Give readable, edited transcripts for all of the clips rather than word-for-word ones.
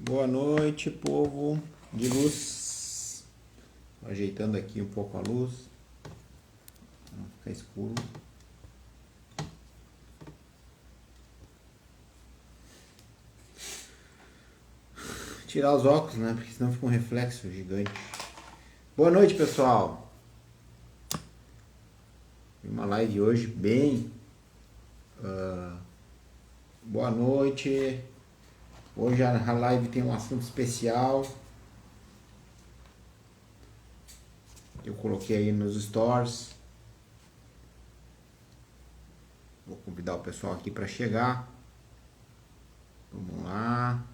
Boa noite, povo de luz. Ajeitando aqui um pouco a luz, para não ficar escuro. Tirar os óculos, né? Porque senão fica um reflexo gigante. Boa noite, pessoal. Uma live hoje bem. Boa noite. Hoje a live tem um assunto especial. Eu coloquei aí nos stories. Vou convidar o pessoal aqui para chegar. Vamos lá.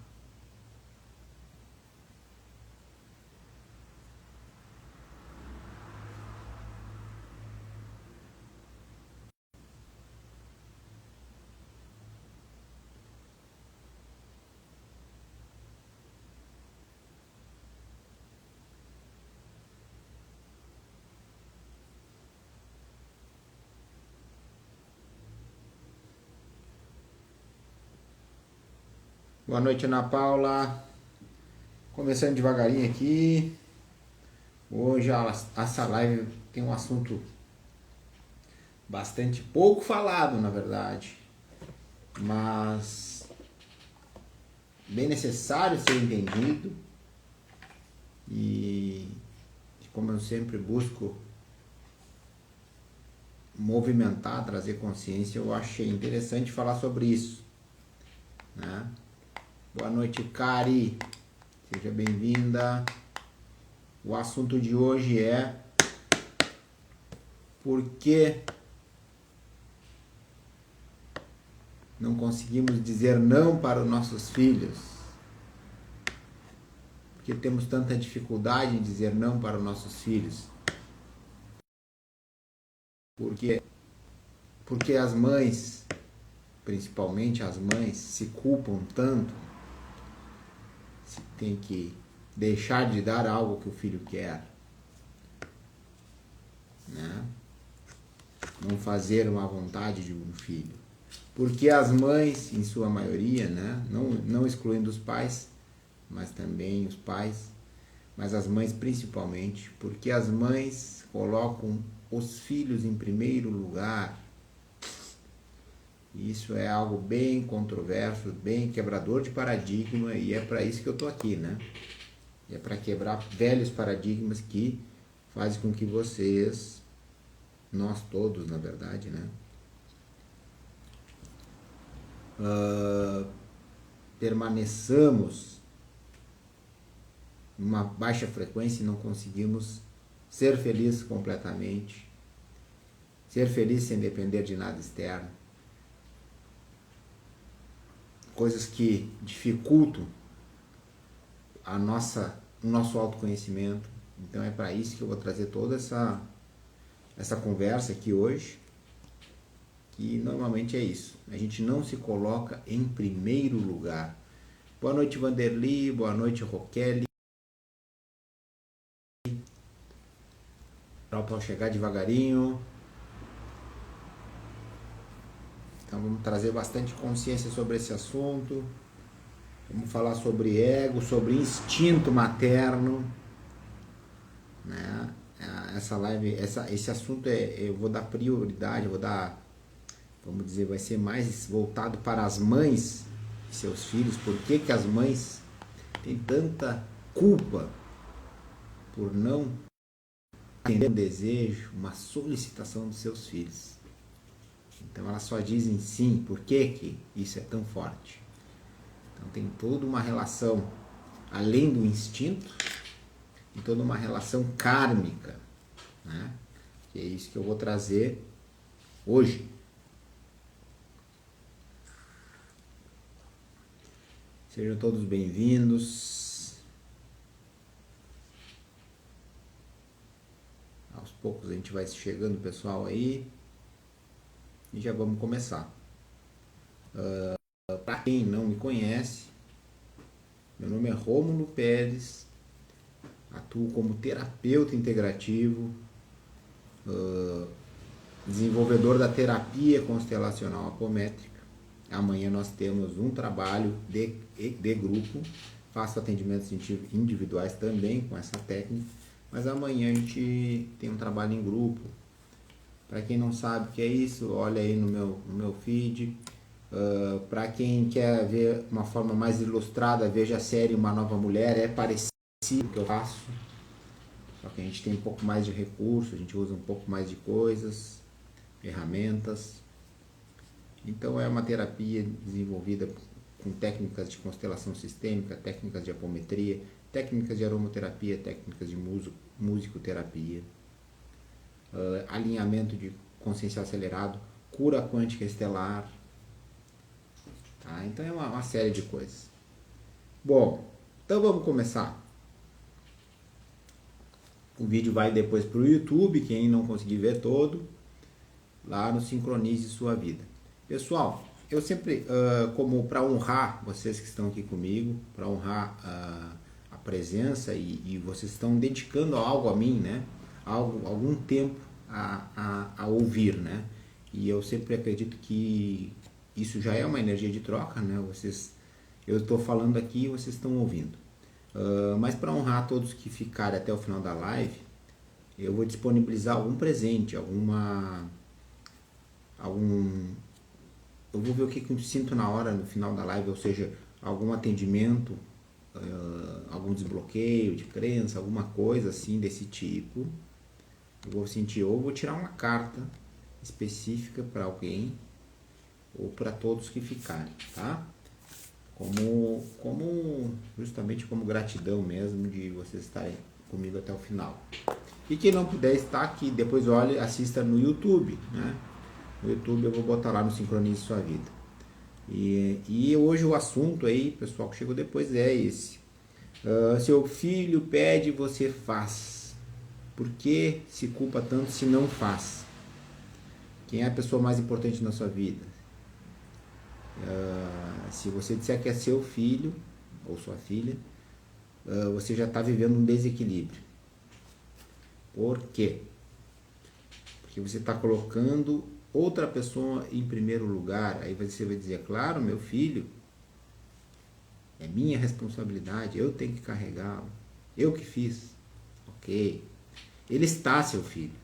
Boa noite, Ana Paula. Começando devagarinho aqui. Hoje essa live tem um assunto bastante pouco falado, na verdade, mas bem necessário ser entendido. E como eu sempre busco movimentar, trazer consciência, eu achei interessante falar sobre isso, né? Boa noite, Kari. Seja bem-vinda. O assunto de hoje é por que não conseguimos dizer não para os nossos filhos? Por que temos tanta dificuldade em dizer não para os nossos filhos? Porque as mães, principalmente as mães, se culpam tanto, se tem que deixar de dar algo que o filho quer, né? Não fazer uma vontade de um filho. Porque as mães, em sua maioria, né? Não excluindo os pais, mas também os pais, mas as mães principalmente, porque as mães colocam os filhos em primeiro lugar. Isso é algo bem controverso, bem quebrador de paradigma, e é para isso que eu estou aqui, né? É para quebrar velhos paradigmas que fazem com que vocês, nós todos, na verdade, né? Permaneçamos numa baixa frequência e não conseguimos ser felizes completamente, ser feliz sem depender de nada externo. Coisas que dificultam o nosso autoconhecimento. Então é para isso que eu vou trazer toda essa conversa aqui hoje, que normalmente é isso. A gente não se coloca em primeiro lugar. Boa noite, Vanderly. Boa noite, Roquelle. Para chegar devagarinho. Então vamos trazer bastante consciência sobre esse assunto. Vamos falar sobre ego, sobre instinto materno, né? Essa live, esse assunto eu vou dar prioridade, vamos dizer, vai ser mais voltado para as mães e seus filhos. Por que as mães têm tanta culpa por não atender um desejo, uma solicitação dos seus filhos? Então elas só dizem sim. Por que isso é tão forte? Então tem toda uma relação, além do instinto, e toda uma relação kármica, né? Que é isso que eu vou trazer hoje. Sejam todos bem-vindos. Aos poucos a gente vai chegando, pessoal, aí. E já vamos começar. Para quem não me conhece, meu nome é Rômulo Pérez, atuo como terapeuta integrativo, desenvolvedor da terapia constelacional apométrica. Amanhã nós temos um trabalho de grupo, faço atendimentos individuais também com essa técnica, mas amanhã a gente tem um trabalho em grupo. Para quem não sabe o que é isso, olha aí no meu feed. Para quem quer ver uma forma mais ilustrada, veja a série Uma Nova Mulher, é parecido com o que eu faço, só que a gente tem um pouco mais de recursos, a gente usa um pouco mais de coisas, ferramentas. Então é uma terapia desenvolvida com técnicas de constelação sistêmica, técnicas de apometria, técnicas de aromaterapia, técnicas de musicoterapia, alinhamento de consciência acelerado, cura quântica estelar. Tá? Então é uma série de coisas. Bom, então vamos começar. O vídeo vai depois para o YouTube, quem não conseguir ver todo, lá no Sincronize Sua Vida. Pessoal, eu sempre, como para honrar vocês que estão aqui comigo, para honrar a presença e vocês estão dedicando algo a mim, né? Algum tempo a ouvir, né? E eu sempre acredito que isso já é uma energia de troca, né? Eu estou falando aqui e vocês estão ouvindo. Mas para honrar todos que ficarem até o final da live, eu vou disponibilizar algum presente, eu vou ver o que eu sinto na hora, no final da live, ou seja, algum atendimento, algum desbloqueio de crença, alguma coisa assim desse tipo. Eu vou sentir, ou vou tirar uma carta específica para alguém, ou para todos que ficarem, tá? Justamente como gratidão mesmo de vocês estarem comigo até o final. E quem não puder estar aqui, depois olhe, assista no YouTube, né? No YouTube eu vou botar lá no Sincronize Sua Vida. E hoje o assunto aí, pessoal, que chegou depois é esse. Seu filho pede, você faz. Por que se culpa tanto se não faz? Quem é a pessoa mais importante na sua vida? Se você disser que é seu filho ou sua filha, você já está vivendo um desequilíbrio. Por quê? Porque você está colocando outra pessoa em primeiro lugar. Aí você vai dizer, claro, meu filho, é minha responsabilidade, eu tenho que carregá-lo, eu que fiz. Ok. Ele está seu filho.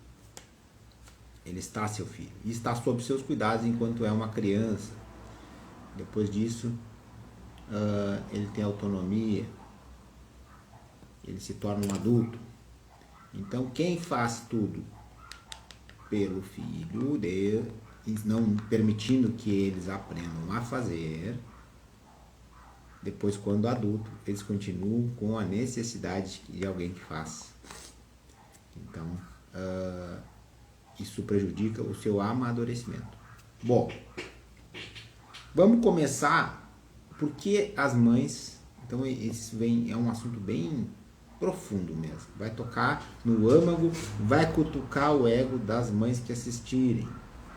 Ele está seu filho. E está sob seus cuidados enquanto é uma criança. Depois disso, ele tem autonomia, ele se torna um adulto. Então, quem faz tudo pelo filho, não permitindo que eles aprendam a fazer, depois, quando adulto, eles continuam com a necessidade de alguém que faça. Então, isso prejudica o seu amadurecimento. Bom, vamos começar porque as mães, então isso é um assunto bem profundo mesmo, vai tocar no âmago, vai cutucar o ego das mães que assistirem,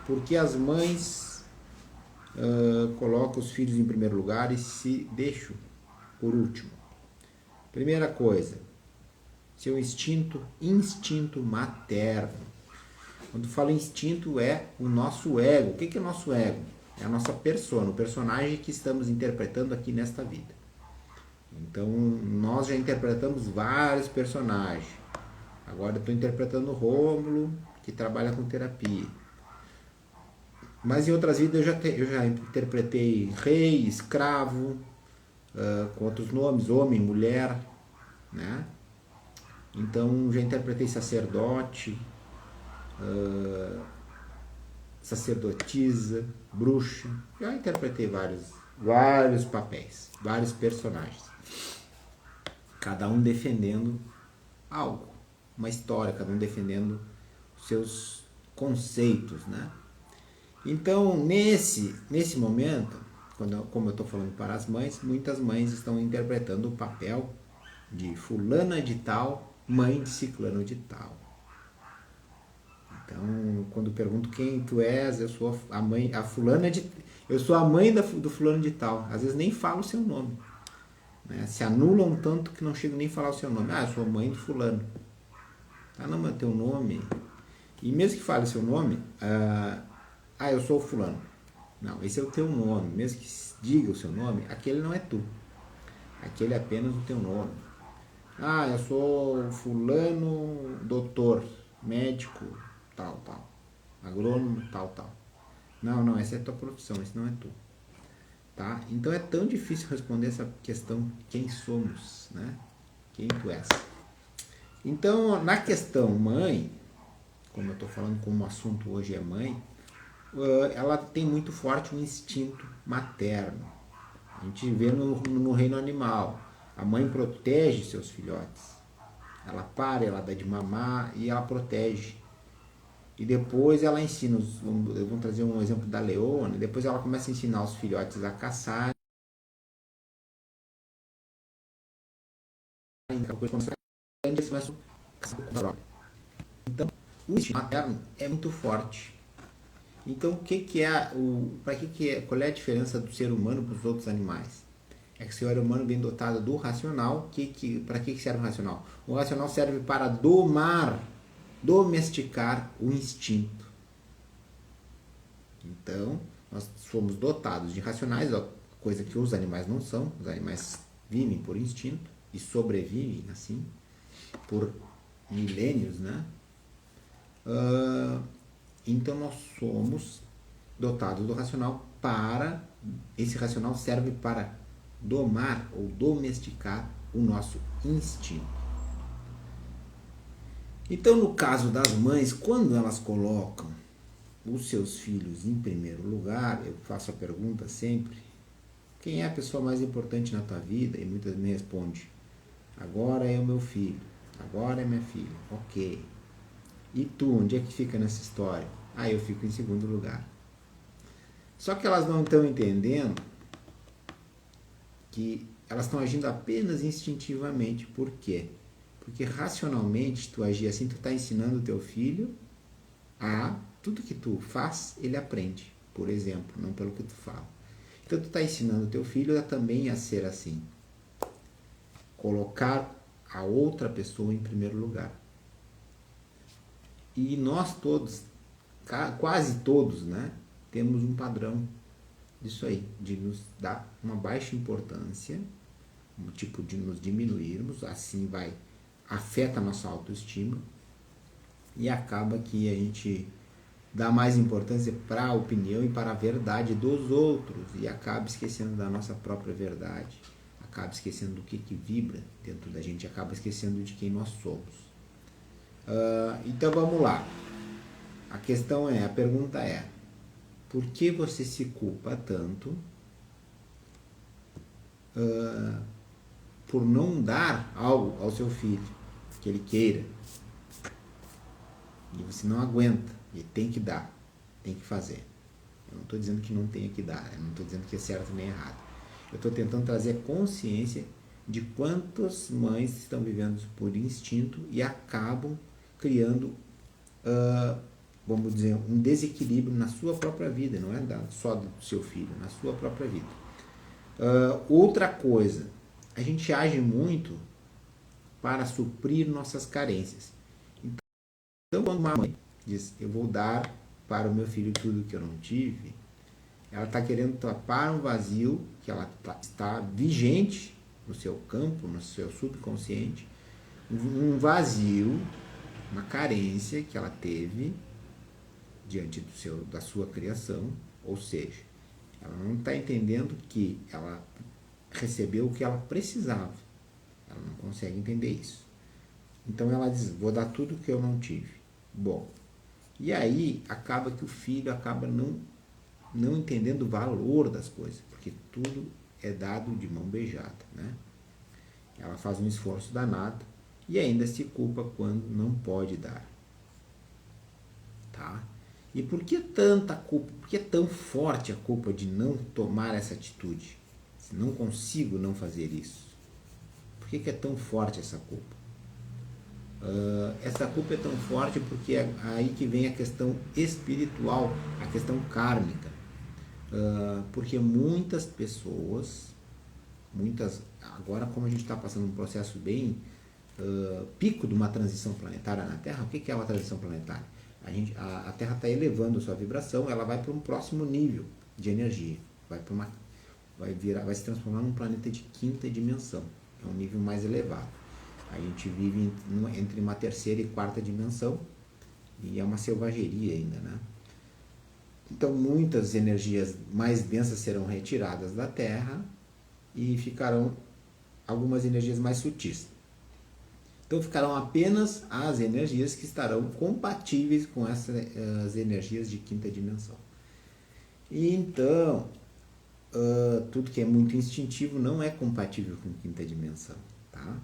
porque as mães colocam os filhos em primeiro lugar e se deixam por último. Primeira coisa, seu instinto materno. Quando falo instinto é o nosso ego. O que é o nosso ego? É a nossa persona, o personagem que estamos interpretando aqui nesta vida. Então, nós já interpretamos vários personagens. Agora eu estou interpretando o Rômulo, que trabalha com terapia. Mas em outras vidas eu já interpretei rei, escravo, com outros nomes, homem, mulher, né? Então, já interpretei sacerdote, sacerdotisa, bruxa. Já interpretei vários papéis, vários personagens. Cada um defendendo algo, uma história, cada um defendendo seus conceitos, né? Então, nesse momento, como eu estou falando para as mães, muitas mães estão interpretando o papel de fulana de tal, mãe de ciclano de tal. Então, quando pergunto quem tu és, eu sou a mãe, eu sou a mãe do fulano de tal. Às vezes nem falo o seu nome, né? Se anulam tanto que não chego nem a falar o seu nome. Eu sou a mãe do fulano. Ah, não, mas teu nome. E mesmo que fale o seu nome, eu sou o fulano. Não, esse é o teu nome. Mesmo que diga o seu nome, aquele não é tu. Aquele é apenas o teu nome. Ah, eu sou fulano, doutor, médico, tal, tal. Agrônomo, tal, tal. Não, não, essa é a tua profissão, esse não é tu. Tá? Então é tão difícil responder essa questão, quem somos, né? Quem tu és. Então, na questão mãe, como eu estou falando como o assunto hoje é mãe, ela tem muito forte um instinto materno. A gente vê no reino animal. A mãe protege seus filhotes. Ela para, ela dá de mamar e ela protege. E depois ela ensina, vamos trazer um exemplo da leoa, né? Depois ela começa a ensinar os filhotes a caçar. Depois quando eles começam a caçar com a própria. Então, o instinto materno é muito forte. Então, qual é a diferença do ser humano para os outros animais? É que o ser humano vem dotado do racional. Para que serve o racional? O racional serve para domesticar o instinto. Então, nós somos dotados de racionais, coisa que os animais não são. Os animais vivem por instinto e sobrevivem assim por milênios, né? Então nós somos dotados do racional para... Esse racional serve para domar ou domesticar o nosso instinto. Então, no caso das mães, quando elas colocam os seus filhos em primeiro lugar, eu faço a pergunta sempre: quem é a pessoa mais importante na tua vida? E muitas me respondem: agora é o meu filho, agora é minha filha. Ok. E tu, onde é que fica nessa história? Ah, eu fico em segundo lugar. Só que elas não estão entendendo que elas estão agindo apenas instintivamente. Por quê? Porque racionalmente tu agir assim, tu está ensinando o teu filho a tudo que tu faz, ele aprende. Por exemplo, não pelo que tu fala. Então tu está ensinando o teu filho também a ser assim. Colocar a outra pessoa em primeiro lugar. E nós todos, quase todos, né, temos um padrão disso aí, de nos dar uma baixa importância, um tipo de nos diminuirmos, assim afeta a nossa autoestima e acaba que a gente dá mais importância para a opinião e para a verdade dos outros e acaba esquecendo da nossa própria verdade, acaba esquecendo do que vibra dentro da gente, acaba esquecendo de quem nós somos. Então vamos lá. A pergunta é: por que você se culpa tanto por não dar algo ao seu filho que ele queira? E você não aguenta, e tem que dar, tem que fazer. Eu não estou dizendo que não tenha que dar, eu não estou dizendo que é certo nem errado. Eu estou tentando trazer consciência de quantas mães estão vivendo por instinto e acabam criando, vamos dizer, um desequilíbrio na sua própria vida, não é só do seu filho, na sua própria vida. Outra coisa, a gente age muito para suprir nossas carências. Então, quando uma mãe diz, eu vou dar para o meu filho tudo que eu não tive, ela está querendo tapar um vazio que ela está vigente no seu campo, no seu subconsciente, um vazio, uma carência que ela teve diante da sua criação, ou seja, ela não está entendendo que ela recebeu o que ela precisava, ela não consegue entender isso. Então ela diz, vou dar tudo que eu não tive. Bom, e aí acaba que o filho acaba não entendendo o valor das coisas, porque tudo é dado de mão beijada, né? Ela faz um esforço danado e ainda se culpa quando não pode dar. Tá? E por que tanta culpa? Por que é tão forte a culpa de não tomar essa atitude? Se não consigo não fazer isso. Por que é tão forte essa culpa? Essa culpa é tão forte porque é aí que vem a questão espiritual, a questão kármica. Porque muitas pessoas, agora como a gente está passando um processo bem pico de uma transição planetária na Terra, o que é uma transição planetária? A Terra está elevando a sua vibração, ela vai para um próximo nível de energia, vai para vai se transformar num planeta de quinta dimensão. É um nível mais elevado. A gente vive entre uma terceira e quarta dimensão e é uma selvageria ainda, né? Então muitas energias mais densas serão retiradas da Terra e ficarão algumas energias mais sutis. Então ficarão apenas as energias que estarão compatíveis com essas energias de quinta dimensão. E então, tudo que é muito instintivo não é compatível com quinta dimensão, tá?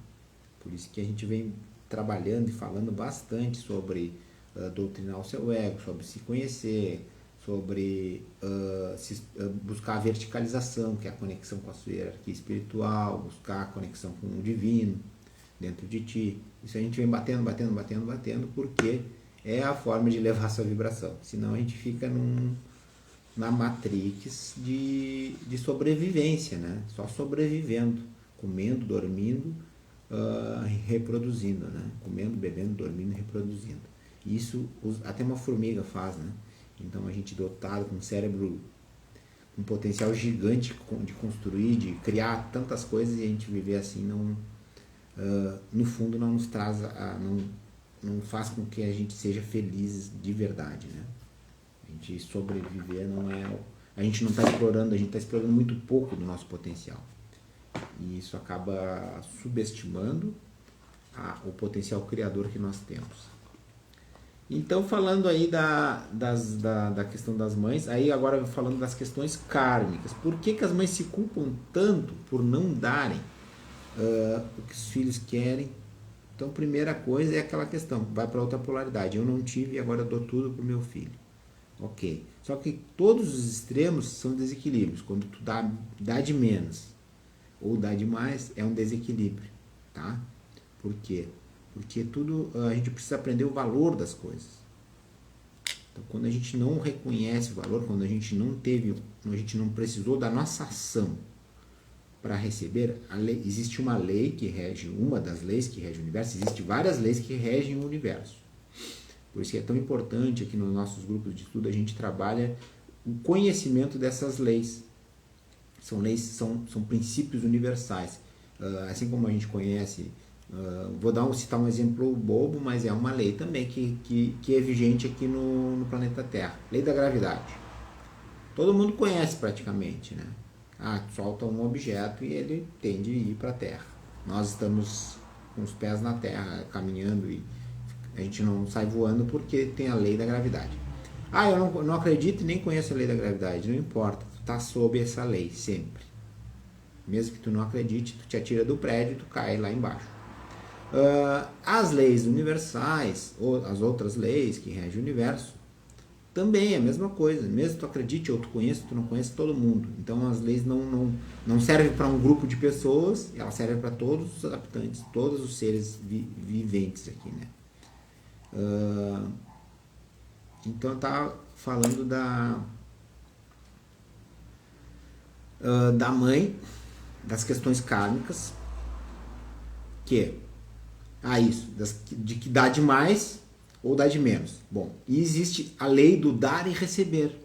Por isso que a gente vem trabalhando e falando bastante sobre doutrinar o seu ego, sobre se conhecer, sobre buscar a verticalização, que é a conexão com a sua hierarquia espiritual, buscar a conexão com o divino dentro de ti. Isso a gente vem batendo, porque é a forma de levar a sua vibração. Senão a gente fica na matrix de sobrevivência, né? Só sobrevivendo, comendo, dormindo, reproduzindo, né? Comendo, bebendo, dormindo e reproduzindo. Isso até uma formiga faz, né? Então a gente dotado com um cérebro com um potencial gigante de construir, de criar tantas coisas, e a gente viver assim no fundo não nos traz, não faz com que a gente seja feliz de verdade, né? A gente sobreviver não é... A gente não está explorando, a gente está explorando muito pouco do nosso potencial. E isso acaba subestimando o potencial criador que nós temos. Então, falando aí da questão das mães, aí agora falando das questões kármicas. Por que as mães se culpam tanto por não darem o que os filhos querem? Então, primeira coisa é aquela questão, vai para outra polaridade. Eu não tive e agora eu dou tudo para o meu filho. Ok. Só que todos os extremos são desequilíbrios. Quando tu dá de menos ou dá de mais, é um desequilíbrio, tá? Por quê? Porque a gente precisa aprender o valor das coisas. Então, quando a gente não reconhece o valor, quando a gente não precisou da nossa ação para receber, existe uma lei que rege, uma das leis que rege o universo, existem várias leis que regem o universo. Por isso que é tão importante aqui nos nossos grupos de estudo a gente trabalha o conhecimento dessas leis. São leis, são princípios universais. Assim como a gente conhece, vou citar um exemplo bobo, mas é uma lei também que é vigente aqui no planeta Terra. Lei da gravidade. Todo mundo conhece praticamente, né? Solta um objeto e ele tende a ir para a Terra. Nós estamos com os pés na Terra, caminhando, e a gente não sai voando porque tem a lei da gravidade. Eu não acredito e nem conheço a lei da gravidade. Não importa, tu está sob essa lei sempre. Mesmo que tu não acredite, tu te atira do prédio e tu cai lá embaixo. As leis universais, ou as outras leis que regem o universo, também é a mesma coisa. Mesmo que tu acredite ou tu conheça, tu não conhece todo mundo. Então as leis não servem para um grupo de pessoas, elas servem para todos os habitantes, todos os seres viventes aqui, né? Então eu estava falando da mãe, das questões kármicas, que de que dá de mais ou dá de menos. Bom, e existe a lei do dar e receber,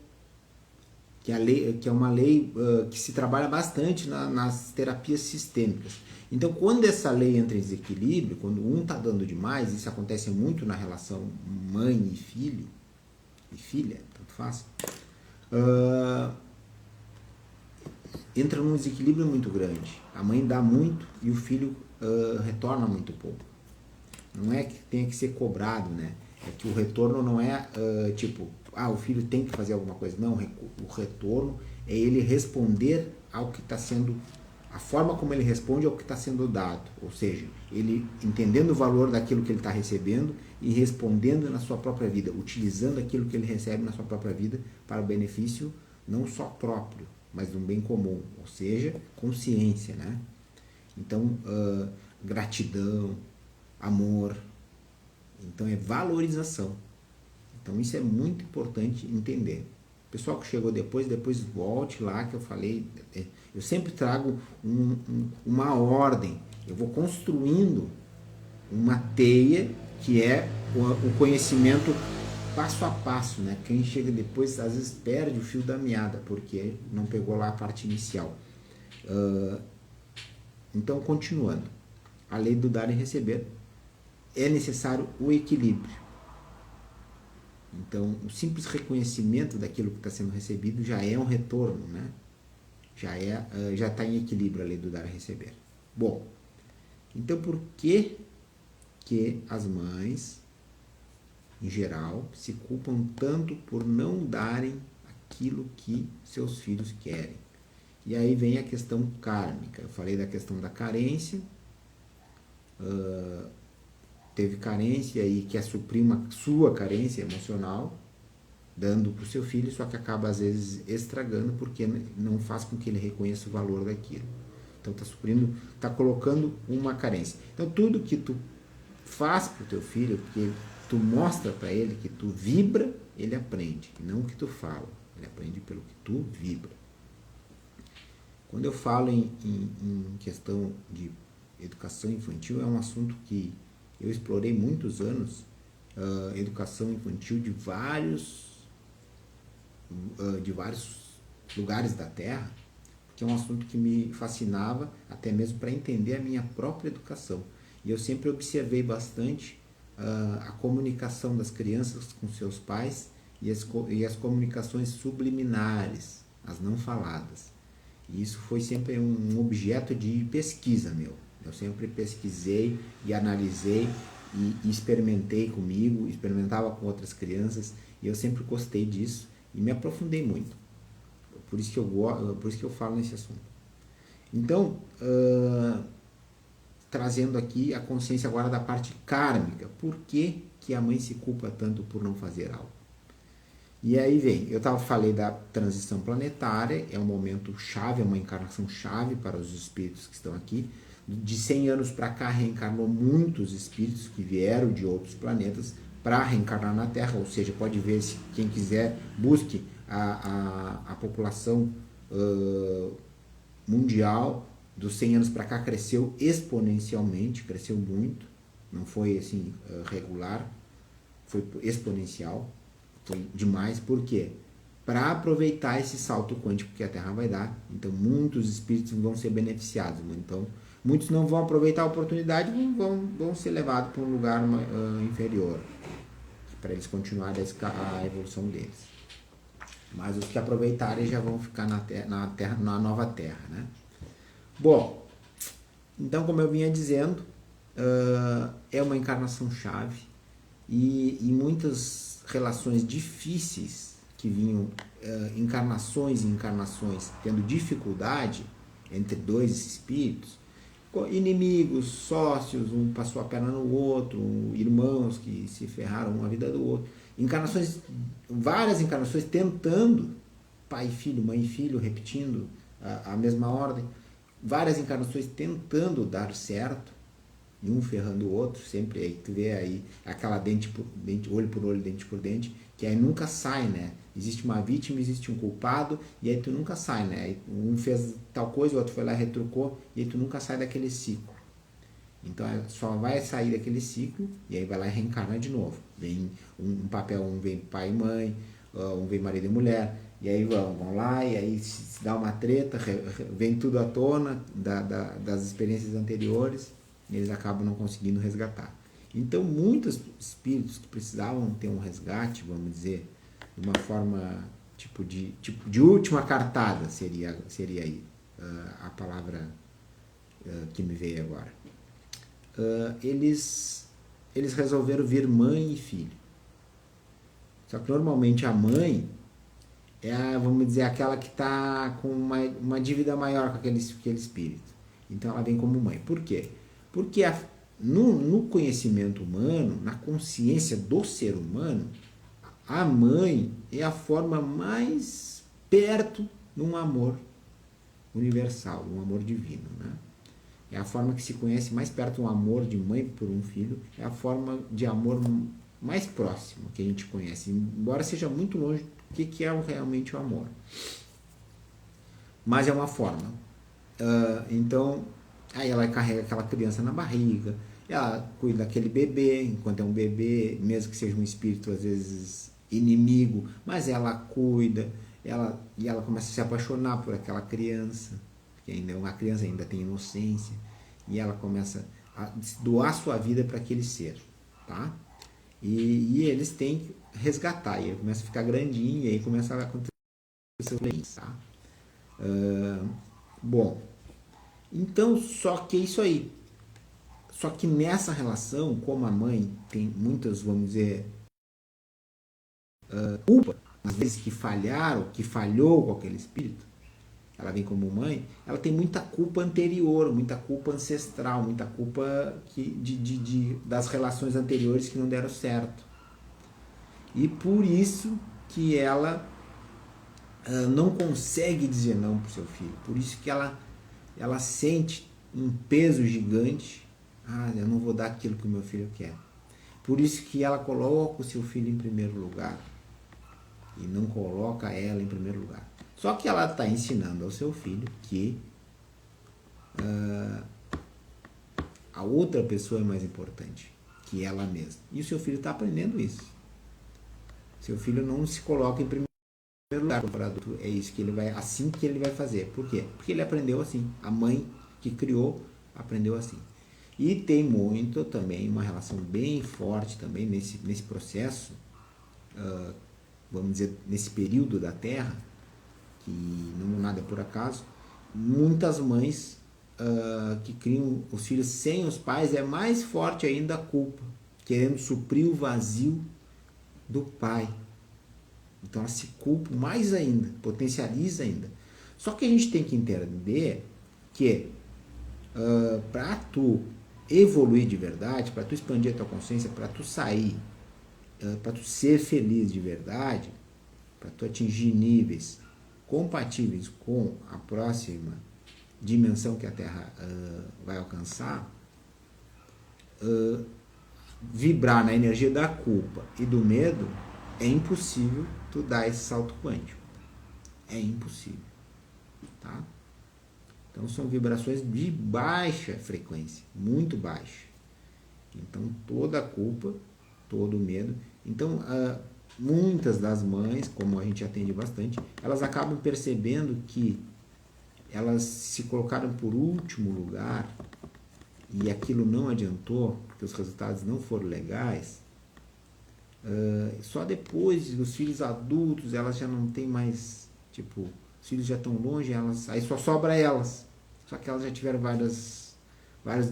que é uma lei que se trabalha bastante nas terapias sistêmicas. Então, quando essa lei entra em desequilíbrio, quando um está dando demais, isso acontece muito na relação mãe e filho, e filha, tanto faz, entra num desequilíbrio muito grande. A mãe dá muito e o filho retorna muito pouco. Não é que tenha que ser cobrado, né? É que o retorno não é o filho tem que fazer alguma coisa. Não, o retorno é ele responder ao que está sendo... A forma como ele responde ao que está sendo dado. Ou seja, ele entendendo o valor daquilo que ele está recebendo e respondendo na sua própria vida, utilizando aquilo que ele recebe na sua própria vida para o benefício não só próprio, mas de um bem comum. Ou seja, consciência, né? Então, gratidão, amor. Então, é valorização. Então, isso é muito importante entender. O pessoal que chegou depois volte lá que eu falei. Eu sempre trago uma ordem. Eu vou construindo uma teia que é o conhecimento passo a passo, né? Quem chega depois às vezes perde o fio da meada porque não pegou lá a parte inicial. Então, continuando, a lei do dar e receber, é necessário o equilíbrio. Então, o simples reconhecimento daquilo que está sendo recebido já é um retorno, né? Já está em equilíbrio a lei do dar e receber. Bom, então por que as mães, em geral, se culpam tanto por não darem aquilo que seus filhos querem? E aí vem a questão kármica. Eu falei da questão da carência, teve carência e quer suprir uma sua carência emocional, dando para o seu filho, só que acaba às vezes estragando porque não faz com que ele reconheça o valor daquilo. Então está suprindo, está colocando uma carência. Então tudo que tu faz para o teu filho, que tu mostra para ele, que tu vibra, ele aprende, não o que tu fala. Ele aprende pelo que tu vibra. Quando eu falo em questão de educação infantil, é um assunto que eu explorei muitos anos, educação infantil de vários lugares da Terra, que é um assunto que me fascinava, até mesmo para entender a minha própria educação. E eu sempre observei bastante a comunicação das crianças com seus pais e as comunicações subliminares, as não faladas. E isso foi sempre um objeto de pesquisa meu. Eu sempre pesquisei e analisei e experimentei comigo, experimentava com outras crianças, e eu sempre gostei disso e me aprofundei muito. Por isso que eu falo nesse assunto. Então, trazendo aqui a consciência agora da parte kármica. Por que a mãe se culpa tanto por não fazer algo? E aí vem, falei da transição planetária, é um momento chave, é uma encarnação chave para os espíritos que estão aqui. De 100 anos para cá reencarnou muitos espíritos que vieram de outros planetas para reencarnar na Terra, ou seja, pode ver, se quem quiser, busque a população mundial dos 100 anos para cá cresceu exponencialmente, cresceu muito, não foi assim regular, foi exponencial, foi demais. Por quê? Para aproveitar esse salto quântico que a Terra vai dar. Então muitos espíritos vão ser beneficiados. Então muitos não vão aproveitar a oportunidade, vão ser levados para um lugar inferior, para eles continuarem a evolução deles. Mas os que aproveitarem já vão ficar na nova Terra, né? Bom, então, como eu vinha dizendo, é uma encarnação chave, e muitas relações difíceis que vinham, encarnações e encarnações tendo dificuldade entre dois espíritos, inimigos, sócios, um passou a perna no outro, irmãos que se ferraram a vida do outro, várias encarnações tentando, pai e filho, mãe e filho, repetindo a mesma ordem, várias encarnações tentando dar certo, e um ferrando o outro, sempre aí tu vê aí aquela dente por dente, olho por olho, dente por dente, que aí nunca sai, né? Existe uma vítima, existe um culpado, e aí tu nunca sai, né? Aí um fez tal coisa, o outro foi lá e retrucou, e aí tu nunca sai daquele ciclo. Então só vai sair daquele ciclo, e aí vai lá e reencarna de novo. Vem um papel, um vem pai e mãe, um vem marido e mulher, e aí vão lá, e aí se dá uma treta, vem tudo à tona das experiências anteriores, e eles acabam não conseguindo resgatar. Então muitos espíritos que precisavam ter um resgate, vamos dizer, de uma forma tipo de última cartada, seria aí a palavra que me veio agora. Eles resolveram vir mãe e filho. Só que normalmente a mãe é, vamos dizer, aquela que está com uma dívida maior com aquele espírito. Então ela vem como mãe. Por quê? Porque no conhecimento humano, na consciência do ser humano, a mãe é a forma mais perto de um amor universal, um amor divino, né? É a forma que se conhece mais perto de um amor de mãe por um filho, é a forma de amor mais próximo que a gente conhece, embora seja muito longe do que é realmente o amor. Mas é uma forma. Então, aí ela carrega aquela criança na barriga, ela cuida daquele bebê, enquanto é um bebê, mesmo que seja um espírito às vezes inimigo, mas ela cuida, e ela começa a se apaixonar por aquela criança. porque ainda é uma criança, ainda tem inocência, e ela começa a doar sua vida para aquele ser, tá? E eles têm que resgatar, e ele começa a ficar grandinho, e aí começa a acontecer os problemas, tá? Bom, então, só que é isso aí. Só que nessa relação, como a mãe tem muitas, vamos dizer, culpa, às vezes que falharam, que falhou com aquele espírito, ela vem como mãe, ela tem muita culpa anterior, muita culpa ancestral, muita culpa das relações anteriores que não deram certo. E por isso que ela não consegue dizer não para o seu filho. Por isso que ela sente um peso gigante. Ah, eu não vou dar aquilo que o meu filho quer. Por isso que ela coloca o seu filho em primeiro lugar e não coloca ela em primeiro lugar. Só que ela está ensinando ao seu filho que a outra pessoa é mais importante que ela mesma. E o seu filho está aprendendo isso. Seu filho não se coloca em primeiro lugar para adulto. É isso que ele vai, assim que ele vai fazer. Por quê? Porque ele aprendeu assim. A mãe que criou aprendeu assim. E tem muito também uma relação bem forte também nesse processo, vamos dizer, nesse período da Terra, que não nada é por acaso. Muitas mães que criam os filhos sem os pais, é mais forte ainda a culpa, querendo suprir o vazio do pai. Então ela se culpa mais ainda, potencializa ainda. Só que a gente tem que entender que para tu evoluir de verdade, para tu expandir a tua consciência, para tu sair, para tu ser feliz de verdade, para tu atingir níveis compatíveis com a próxima dimensão que a Terra vai alcançar, vibrar na energia da culpa e do medo, é impossível tu dar esse salto quântico. É impossível. Tá? Então são vibrações de baixa frequência, muito baixa. Então toda a culpa, todo o medo. Então muitas das mães, como a gente atende bastante, elas acabam percebendo que elas se colocaram por último lugar e aquilo não adiantou, porque os resultados não foram legais. Só depois dos filhos adultos elas já não tem mais, tipo, os filhos já estão longe, aí só sobra elas. Só que elas já tiveram vários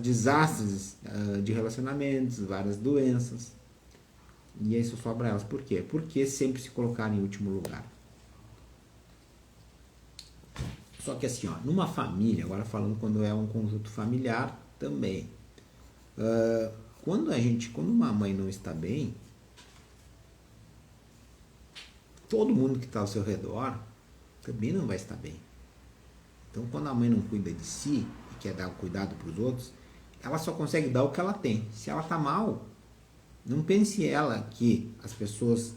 desastres de relacionamentos, várias doenças. E aí só sobra elas. Por quê? Porque sempre se colocaram em último lugar. Só que assim, ó, numa família, agora falando quando é um conjunto familiar também, quando uma mãe não está bem, todo mundo que está ao seu redor também não vai estar bem. Então, quando a mãe não cuida de si e quer dar cuidado para os outros, ela só consegue dar o que ela tem. Se ela está mal, não pense ela que as pessoas,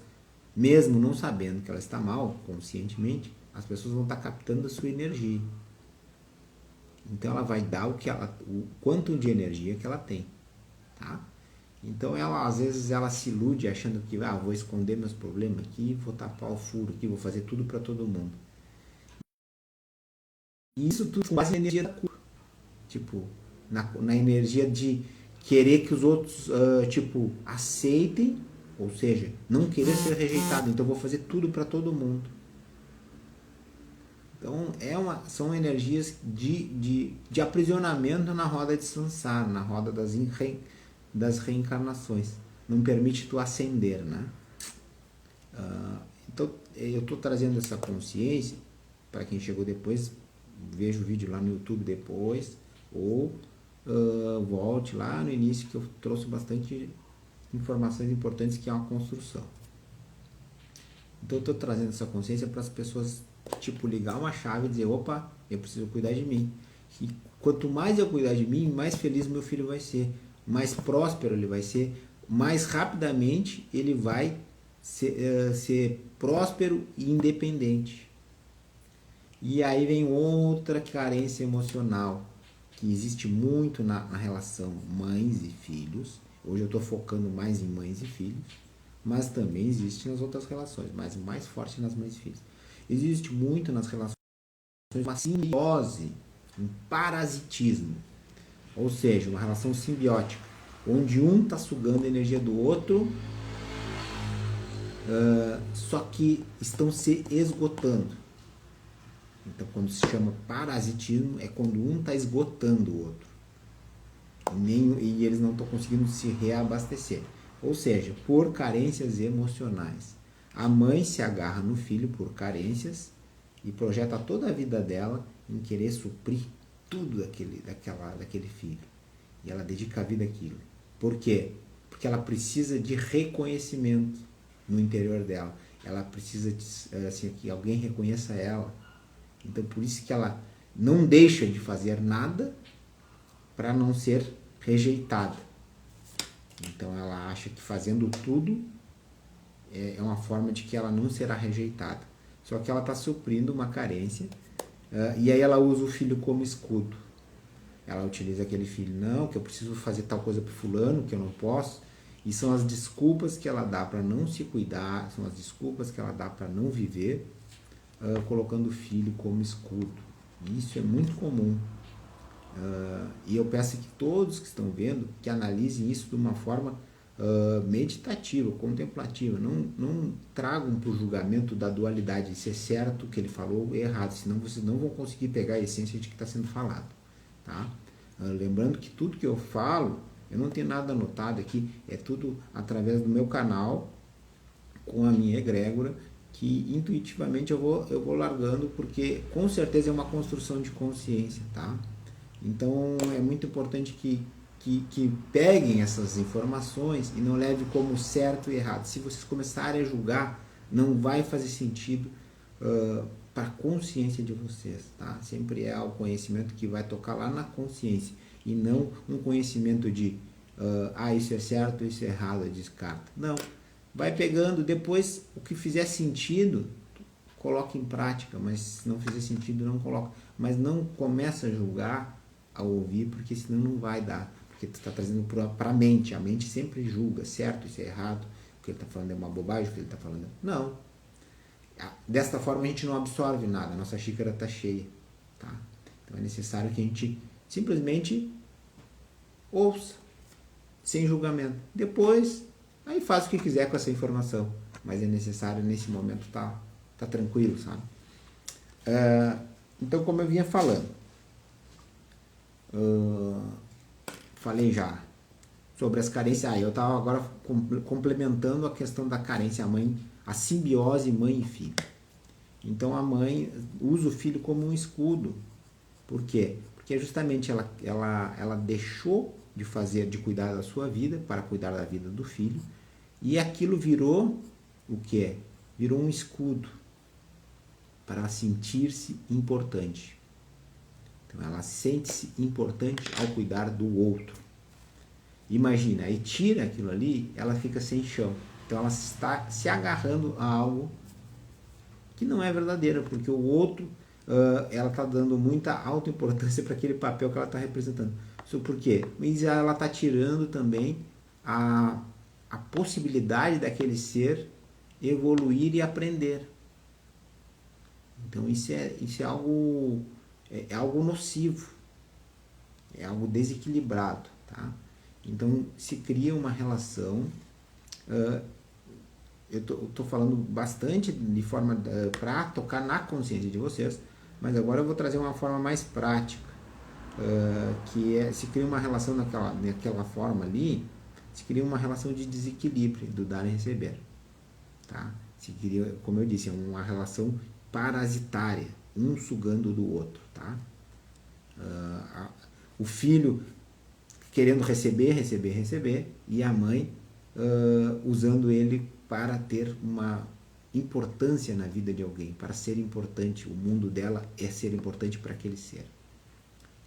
mesmo não sabendo que ela está mal, conscientemente, as pessoas vão estar captando a sua energia. Então, ela vai dar o quanto de energia que ela tem. Tá? Então, às vezes, ela se ilude achando que vou esconder meus problemas aqui, vou tapar o furo aqui, vou fazer tudo para todo mundo. E isso tudo faz na energia da culpa. Tipo, na energia de querer que os outros, aceitem, ou seja, não querer ser rejeitado. Então, eu vou fazer tudo para todo mundo. Então, são energias de aprisionamento na roda de samsara, na roda das reencarnações. Não permite tu ascender, né? Então, eu estou trazendo essa consciência para quem chegou depois. Veja o vídeo lá no YouTube depois, ou volte lá no início, que eu trouxe bastante informações importantes, que é uma construção. Então eu estou trazendo essa consciência para as pessoas, ligar uma chave e dizer, opa, eu preciso cuidar de mim. E quanto mais eu cuidar de mim, mais feliz meu filho vai ser, mais próspero ele vai ser, mais rapidamente ele vai ser próspero e independente. E aí vem outra carência emocional, que existe muito na relação mães e filhos. Hoje eu estou focando mais em mães e filhos, mas também existe nas outras relações, mas mais forte nas mães e filhos. Existe muito nas relações uma simbiose um parasitismo, ou seja, uma relação simbiótica, onde um está sugando a energia do outro, só que estão se esgotando. Então, quando se chama parasitismo, é quando um está esgotando o outro. E eles não estão conseguindo se reabastecer. Ou seja, por carências emocionais. A mãe se agarra no filho por carências e projeta toda a vida dela em querer suprir tudo daquele filho. E ela dedica a vida àquilo. Por quê? Porque ela precisa de reconhecimento no interior dela. Ela precisa assim, que alguém reconheça ela. Então, por isso que ela não deixa de fazer nada para não ser rejeitada. Então, ela acha que fazendo tudo é uma forma de que ela não será rejeitada. Só que ela está suprindo uma carência, e aí ela usa o filho como escudo. Ela utiliza aquele filho, não, que eu preciso fazer tal coisa para fulano, que eu não posso. E são as desculpas que ela dá para não se cuidar, são as desculpas que ela dá para não viver, colocando o filho como escudo. E isso é muito comum. E eu peço que todos que estão vendo, que analisem isso de uma forma meditativa, contemplativa. Não tragam para o julgamento da dualidade, se é certo o que ele falou ou errado, senão vocês não vão conseguir pegar a essência de que está sendo falado. Tá? Lembrando que tudo que eu falo, eu não tenho nada anotado aqui, é tudo através do meu canal, com a minha egrégora, que intuitivamente eu vou largando, porque com certeza é uma construção de consciência, tá? Então é muito importante que peguem essas informações e não levem como certo e errado. Se vocês começarem a julgar, não vai fazer sentido para a consciência de vocês, tá? Sempre é o conhecimento que vai tocar lá na consciência e não um conhecimento de isso é certo, isso é errado, descarta. Não. Vai pegando, depois o que fizer sentido, coloca em prática, mas se não fizer sentido, não coloca. Mas não começa a julgar ao ouvir, porque senão não vai dar. Porque tu está trazendo para a mente sempre julga, certo, isso é errado, o que ele está falando é uma bobagem, o que ele está falando não. Desta forma a gente não absorve nada, a nossa xícara está cheia. Tá? Então é necessário que a gente simplesmente ouça, sem julgamento. Depois, aí faz o que quiser com essa informação, mas é necessário nesse momento tá tranquilo, sabe? Então, como eu vinha falando, falei já sobre as carências. Eu estava agora complementando a questão da carência, a simbiose mãe e filho. Então a mãe usa o filho como um escudo. Por quê? Porque justamente ela deixou de cuidar da sua vida para cuidar da vida do filho, e aquilo virou o quê? Virou um escudo para sentir-se importante. Então ela sente-se importante ao cuidar do outro. Imagina, aí tira aquilo ali, ela fica sem chão. Então ela está se agarrando a algo que não é verdadeiro, porque o outro, ela está dando muita autoimportância para aquele papel que ela está representando. Isso por quê? Mas ela está tirando também a possibilidade daquele ser evoluir e aprender. Então isso é algo nocivo, é algo desequilibrado, tá? Então se cria uma relação, eu estou falando bastante de forma para tocar na consciência de vocês, mas agora eu vou trazer uma forma mais prática, que se cria uma relação naquela forma ali, se cria uma relação de desequilíbrio do dar e receber, tá? Se cria, como eu disse, uma relação parasitária, um sugando do outro, tá? O filho querendo receber, e a mãe usando ele para ter uma importância na vida de alguém, para ser importante. O mundo dela é ser importante para aquele ser.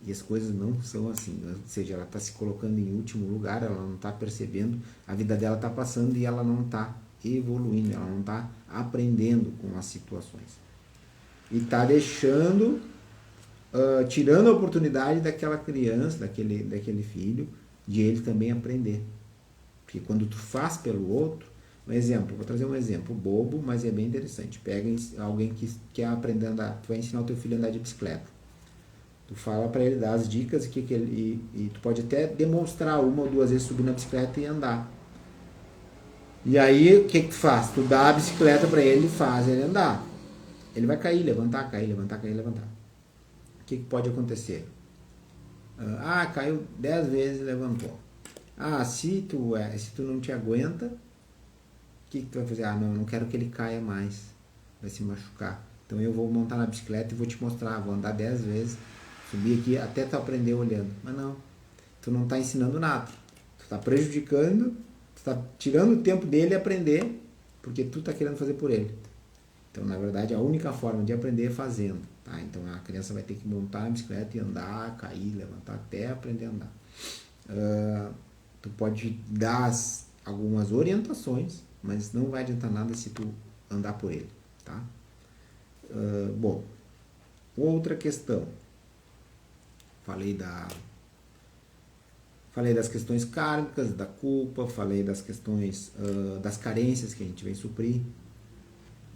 E as coisas não são assim, ou seja, ela está se colocando em último lugar, ela não está percebendo, a vida dela está passando e ela não está evoluindo, ela não está aprendendo com as situações. E está deixando, tirando a oportunidade daquela criança, daquele filho, de ele também aprender. Porque quando tu faz pelo outro, vou trazer um exemplo bobo, mas é bem interessante. Pega alguém que quer aprender a andar, tu vai ensinar o teu filho a andar de bicicleta. Tu fala para ele, dá as dicas e tu pode até demonstrar uma ou duas vezes subir na bicicleta e andar. E aí, o que tu faz? Tu dá a bicicleta para ele e faz ele andar. Ele vai cair, levantar, cair, levantar, cair, levantar. O que pode acontecer? Caiu 10 vezes e levantou. Se tu não te aguenta, o que tu vai fazer? Não quero que ele caia mais. Vai se machucar. Então eu vou montar na bicicleta e vou te mostrar. Vou andar 10 vezes, subir aqui até tu aprender olhando. Mas não, tu não está ensinando nada. Tu está prejudicando, tu está tirando o tempo dele aprender, porque tu está querendo fazer por ele. Então, na verdade, a única forma de aprender é fazendo. Tá? Então a criança vai ter que montar na bicicleta e andar, cair, levantar até aprender a andar. Tu pode dar algumas orientações, mas não vai adiantar nada se tu andar por ele. Tá? Bom, outra questão. Falei das questões kármicas, da culpa, falei das questões das carências que a gente vem suprir.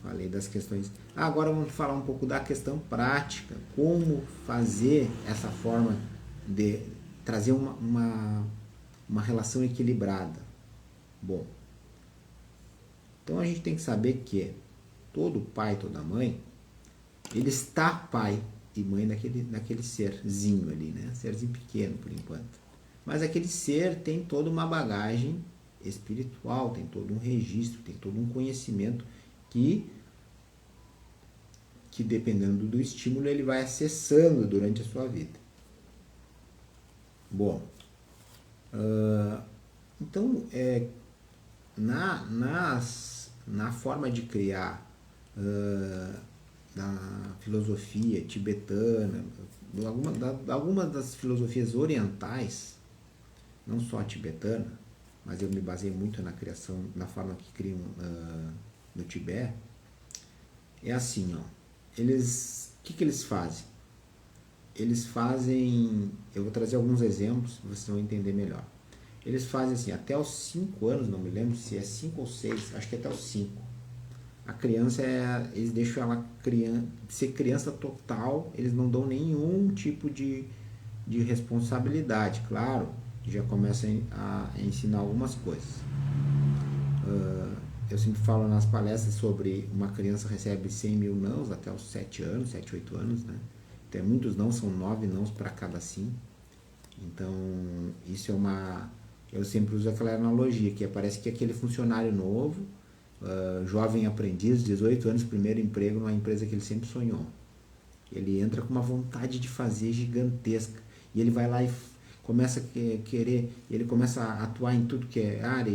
Falei das questões. Agora vamos falar um pouco da questão prática. Como fazer essa forma de trazer uma relação equilibrada. Bom, então a gente tem que saber que todo pai, toda mãe, ele está pai e mãe daquele serzinho ali, né? Serzinho pequeno por enquanto. Mas aquele ser tem toda uma bagagem espiritual, tem todo um registro, tem todo um conhecimento que dependendo do estímulo ele vai acessando durante a sua vida. Bom, então na forma de criar da filosofia tibetana, algumas das filosofias orientais, não só a tibetana, mas eu me baseei muito na criação, na forma que criam no Tibete. É assim, ó. O que eles fazem? Eles fazem, eu vou trazer alguns exemplos, vocês vão entender melhor. Eles fazem assim, até os 5 anos, não me lembro se é 5 ou 6, acho que é até os 5. A criança, eles deixam ela ser criança total, eles não dão nenhum tipo de responsabilidade, claro, já começam a ensinar algumas coisas. Eu sempre falo nas palestras sobre uma criança recebe 100 mil nãos até os 7 anos, 7, 8 anos, né? Tem muitos não, são 9 nãos para cada sim. Então, isso eu sempre uso aquela analogia, que parece que aquele funcionário novo, jovem aprendiz, 18 anos, primeiro emprego numa empresa que ele sempre sonhou. Ele entra com uma vontade de fazer gigantesca. E ele vai lá e começa a querer, ele começa a atuar em tudo que é área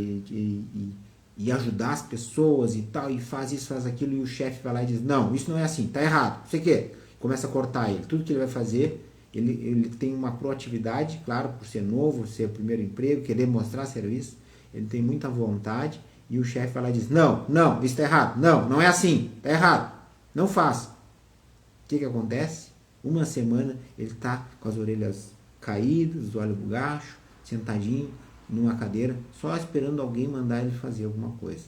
e ajudar as pessoas e tal, e faz isso, faz aquilo, e o chefe vai lá e diz, não, isso não é assim, tá errado, não sei o quê. Começa a cortar ele. Tudo que ele vai fazer, ele tem uma proatividade, claro, por ser novo, ser o primeiro emprego, querer mostrar serviço, ele tem muita vontade, e o chefe vai lá e diz, não, isso tá errado, não é assim, tá errado, não faça. O que acontece? Uma semana ele tá com as orelhas caídas, os olhos bugachos, sentadinho numa cadeira, só esperando alguém mandar ele fazer alguma coisa.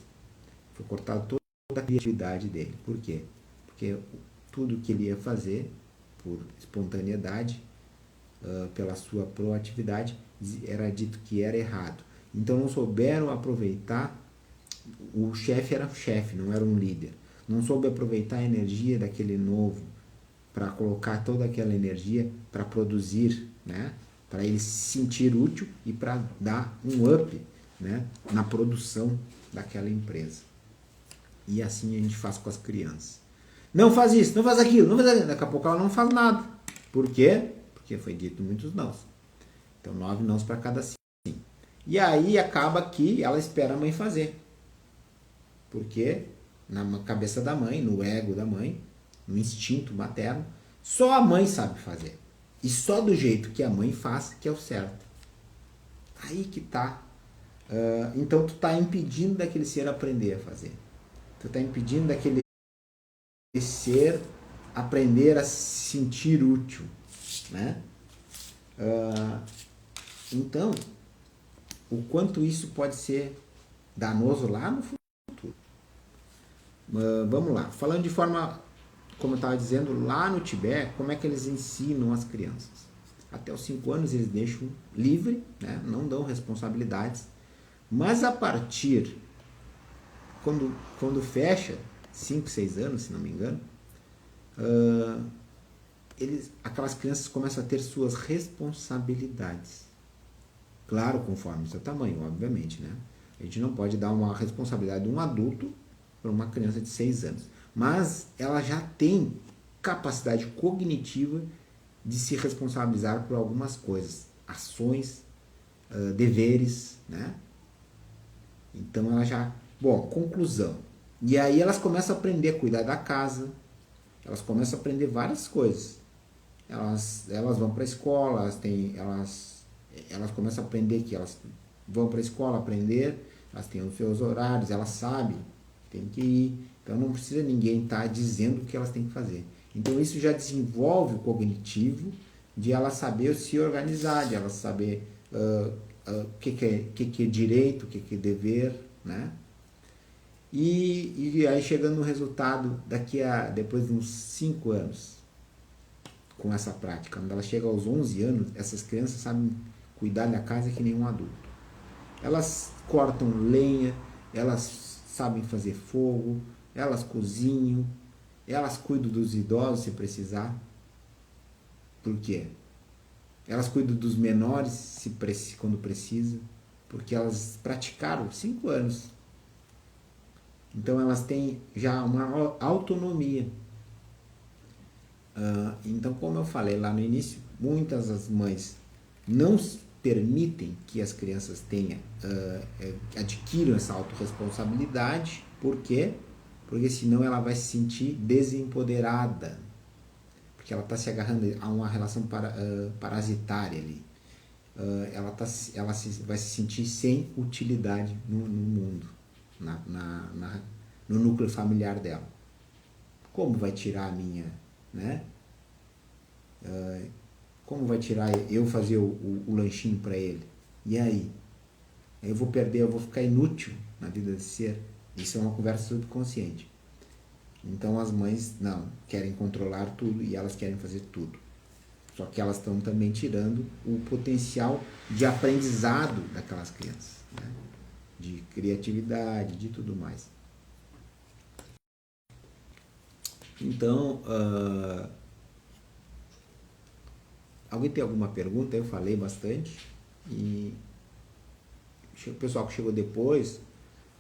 Foi cortado toda a criatividade dele. Por quê? Porque tudo que ele ia fazer, por espontaneidade, pela sua proatividade, era dito que era errado. Então não souberam aproveitar, o chefe era chefe, não era um líder. Não soube aproveitar a energia daquele novo para colocar toda aquela energia para produzir, né? Para ele se sentir útil e para dar um up, né? Na produção daquela empresa. E assim a gente faz com as crianças. Não faz isso, não faz aquilo, não faz aquilo. Daqui a pouco ela não faz nada. Por quê? Porque foi dito muitos nãos. Então 9 nãos para cada sim. E aí acaba que ela espera a mãe fazer. Porque na cabeça da mãe, no ego da mãe, no instinto materno, só a mãe sabe fazer. E só do jeito que a mãe faz que é o certo. Aí que tá. Então tu tá impedindo daquele ser aprender a fazer. Tu tá impedindo daquele ser aprender a se sentir útil, né? Então, o quanto isso pode ser danoso lá no futuro. Vamos lá, falando de forma como eu estava dizendo, lá no Tibete, como é que eles ensinam as crianças? Até os 5 anos eles deixam livre, né? Não dão responsabilidades, mas a partir, quando fecha, 5, 6 anos, se não me engano, aquelas crianças começam a ter suas responsabilidades. Claro, conforme o seu tamanho, obviamente, né? A gente não pode dar uma responsabilidade de um adulto para uma criança de 6 anos. Mas ela já tem capacidade cognitiva de se responsabilizar por algumas coisas. Ações, deveres, né? Então ela já... Bom, conclusão. E aí elas começam a aprender a cuidar da casa. Elas começam a aprender várias coisas. Elas vão para a escola, elas começam a aprender que elas vão para a escola aprender, elas têm os seus horários, elas sabem que tem que ir, então não precisa ninguém estar dizendo o que elas têm que fazer. Então isso já desenvolve o cognitivo de elas saber se organizar, de elas saber o que é direito, o que é dever, né? E aí chegando no resultado depois de uns 5 anos, com essa prática, quando ela chega aos 11 anos, essas crianças sabem cuidar da casa que nem um adulto. Elas cortam lenha, elas sabem fazer fogo, elas cozinham, elas cuidam dos idosos se precisar. Por quê? Elas cuidam dos menores quando precisa, porque elas praticaram 5 anos. Então elas têm já uma autonomia. Então, como eu falei lá no início, muitas das mães não permitem que as crianças adquiram essa autorresponsabilidade. Por quê? Porque senão ela vai se sentir desempoderada, porque ela está se agarrando a uma relação parasitária ali. Ela vai se sentir sem utilidade no mundo, no núcleo familiar dela. Como vai tirar a minha, né? Como vai tirar eu fazer o lanchinho para ele? E aí? Eu vou perder, eu vou ficar inútil na vida desse ser. Isso é uma conversa subconsciente. Então as mães não querem controlar tudo e elas querem fazer tudo. Só que elas estão também tirando o potencial de aprendizado daquelas crianças, né? De criatividade, de tudo mais. Então, alguém tem alguma pergunta? Eu falei bastante. E o pessoal que chegou depois,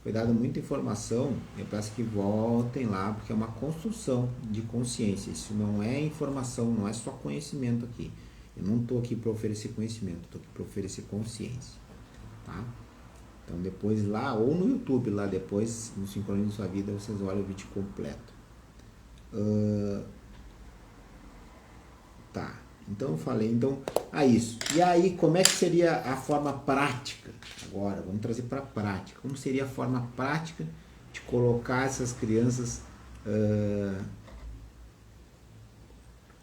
foi dada muita informação. Eu peço que voltem lá, porque é uma construção de consciência. Isso não é informação, não é só conhecimento aqui. Eu não estou aqui para oferecer conhecimento, estou aqui para oferecer consciência. Tá? Então depois lá, ou no YouTube, lá depois, no Sincronize Sua Vida, vocês olham o vídeo completo. Tá, então eu falei, isso. E aí, como é que seria a forma prática? Agora, vamos trazer para a prática. Como seria a forma prática de colocar essas crianças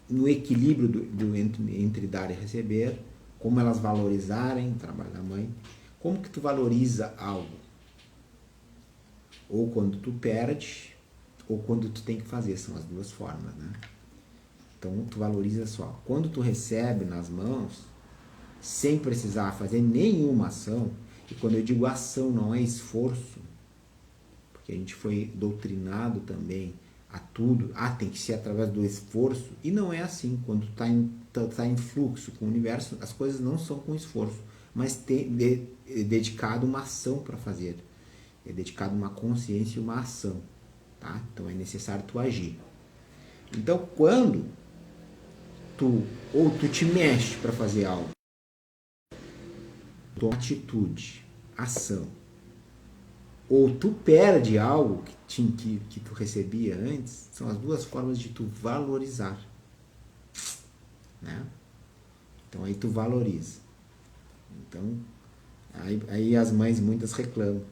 no equilíbrio entre dar e receber, como elas valorizarem o trabalho da mãe? Como que tu valoriza algo? Ou quando tu perde, ou quando tu tem que fazer, são as duas formas, né? Então tu valoriza só. Quando tu recebe nas mãos, sem precisar fazer nenhuma ação, e quando eu digo ação não é esforço, porque a gente foi doutrinado também a tudo, tem que ser através do esforço, e não é assim. Quando tu tá em fluxo com o universo, as coisas não são com esforço, mas é dedicado uma ação para fazer, é dedicado uma consciência e uma ação, tá? Então é necessário tu agir. Então quando tu te mexe para fazer algo, tua atitude, ação, ou tu perde algo que tu recebia antes, são as duas formas de tu valorizar, né? Então aí tu valoriza. Então aí as mães muitas reclamam,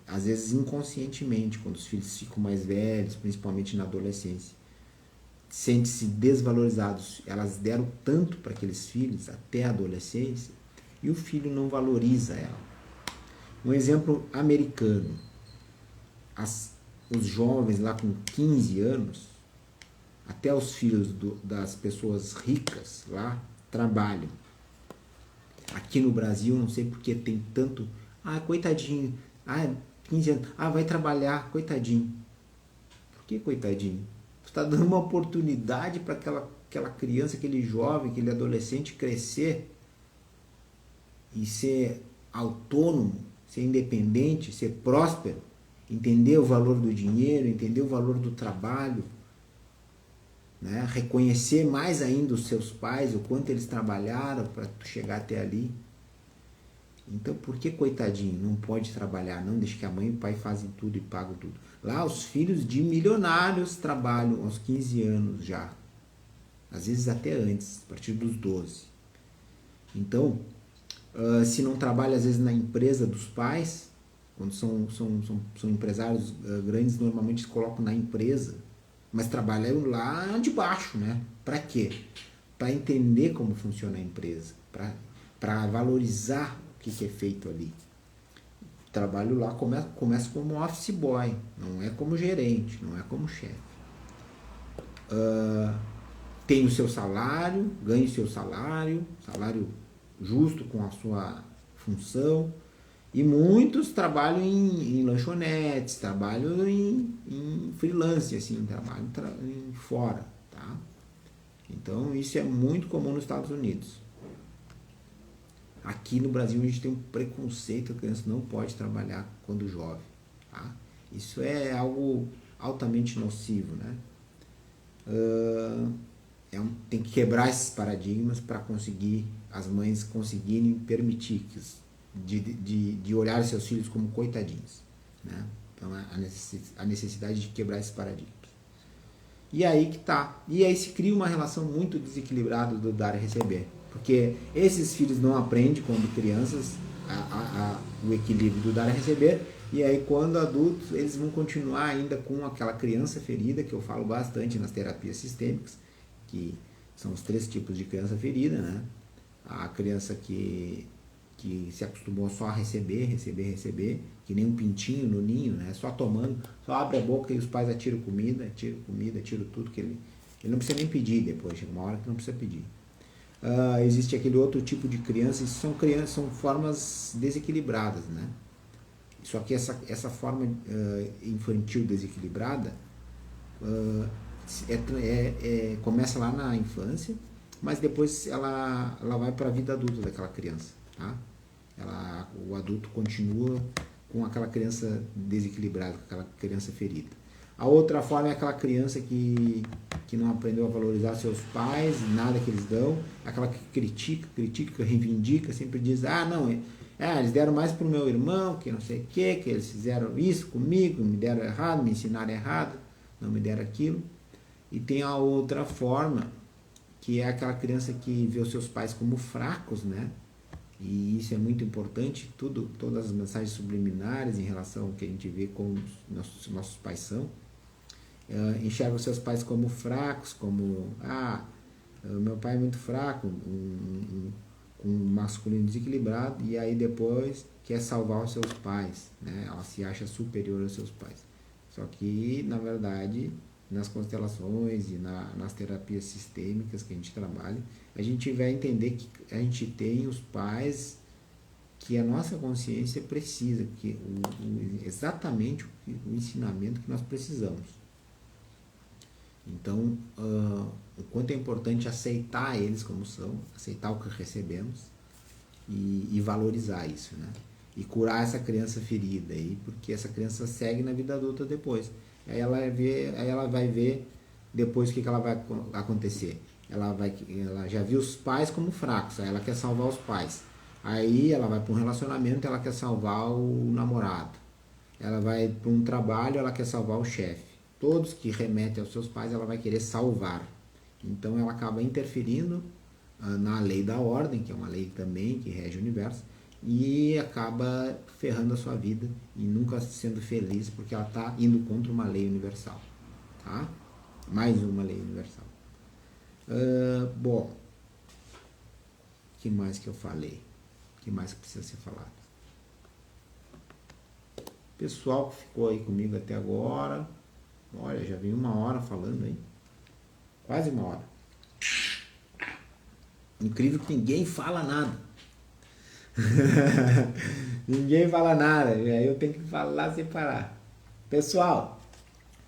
às vezes inconscientemente, quando os filhos ficam mais velhos, principalmente na adolescência, sentem-se desvalorizados. Elas deram tanto para aqueles filhos até a adolescência e o filho não valoriza ela. Um exemplo americano: os jovens lá com 15 anos, Até os filhos das pessoas ricas lá trabalham. Aqui no Brasil, não sei porque tem tanto... Ah, coitadinho. Ah, 15 anos. Ah, vai trabalhar, coitadinho. Por que coitadinho? Você está dando uma oportunidade para aquela criança, aquele jovem, aquele adolescente crescer e ser autônomo, ser independente, ser próspero, entender o valor do dinheiro, entender o valor do trabalho, né? Reconhecer mais ainda os seus pais, o quanto eles trabalharam para chegar até ali. Então, por que coitadinho? Não pode trabalhar, não, deixa que a mãe e o pai fazem tudo e pagam tudo. Lá, os filhos de milionários trabalham aos 15 anos já. Às vezes até antes, a partir dos 12. Então, se não trabalha às vezes na empresa dos pais, quando são empresários grandes, normalmente se colocam na empresa, mas trabalham lá de baixo, né? Para quê? Para entender como funciona a empresa, para valorizar o que é feito ali. O trabalho lá começa como office boy, não é como gerente, não é como chefe. Tem o seu salário, ganha o seu salário justo com a sua função. E muitos trabalham em lanchonetes, trabalham em freelance, assim, trabalham fora, tá? Então, isso é muito comum nos Estados Unidos. Aqui no Brasil, a gente tem um preconceito, a criança não pode trabalhar quando jovem, tá? Isso é algo altamente nocivo, né? Tem que quebrar esses paradigmas para conseguir as mães conseguirem permitir de olhar seus filhos como coitadinhos, né? Então a necessidade de quebrar esses paradigmas. E aí que tá. E aí se cria uma relação muito desequilibrada do dar e receber, porque esses filhos não aprendem quando crianças o equilíbrio do dar e receber, e aí quando adultos eles vão continuar ainda com aquela criança ferida, que eu falo bastante nas terapias sistêmicas, que são os 3 tipos de criança ferida, né? A criança que se acostumou só a receber, que nem um pintinho no ninho, né? Só tomando, só abre a boca e os pais atiram comida, tiram tudo, que ele não precisa nem pedir depois, chega uma hora que não precisa pedir. Existe aquele outro tipo de criança, isso são formas desequilibradas, né? Só que essa forma infantil desequilibrada começa lá na infância, mas depois ela vai para a vida adulta daquela criança, tá? O adulto continua com aquela criança desequilibrada, com aquela criança ferida. A outra forma é aquela criança que não aprendeu a valorizar seus pais, nada que eles dão, aquela que critica, reivindica, sempre diz, eles deram mais pro meu irmão, que não sei o que eles fizeram isso comigo, me deram errado, me ensinaram errado, não me deram aquilo. E tem a outra forma, que é aquela criança que vê os seus pais como fracos, né? E isso é muito importante, todas as mensagens subliminares em relação ao que a gente vê como nossos pais são. Enxerga os seus pais como fracos, como, meu pai é muito fraco, com um masculino desequilibrado, e aí depois quer salvar os seus pais, né? Ela se acha superior aos seus pais. Só que, na verdade, nas constelações e nas terapias sistêmicas que a gente trabalha, a gente vai entender que a gente tem os pais que a nossa consciência precisa, que exatamente o ensinamento que nós precisamos. Então, o quanto é importante aceitar eles como são, aceitar o que recebemos e valorizar isso, né? E curar essa criança ferida aí, porque essa criança segue na vida adulta depois. Aí ela vai ver depois o que ela vai acontecer. Ela já viu os pais como fracos, aí ela quer salvar os pais. Aí ela vai para um relacionamento, ela quer salvar o namorado. Ela vai para um trabalho, ela quer salvar o chefe. Todos que remetem aos seus pais, ela vai querer salvar. Então ela acaba interferindo na lei da ordem, que é uma lei também que rege o universo, e acaba ferrando a sua vida e nunca sendo feliz, porque ela está indo contra uma lei universal, tá? Mais uma lei universal. Bom, o que mais que eu falei? O que mais que precisa ser falado? Pessoal que ficou aí comigo até agora, olha, já vem 1 hora falando aí. Quase 1 hora. Incrível que ninguém fala nada. Ninguém fala nada. E aí eu tenho que falar sem parar. Pessoal,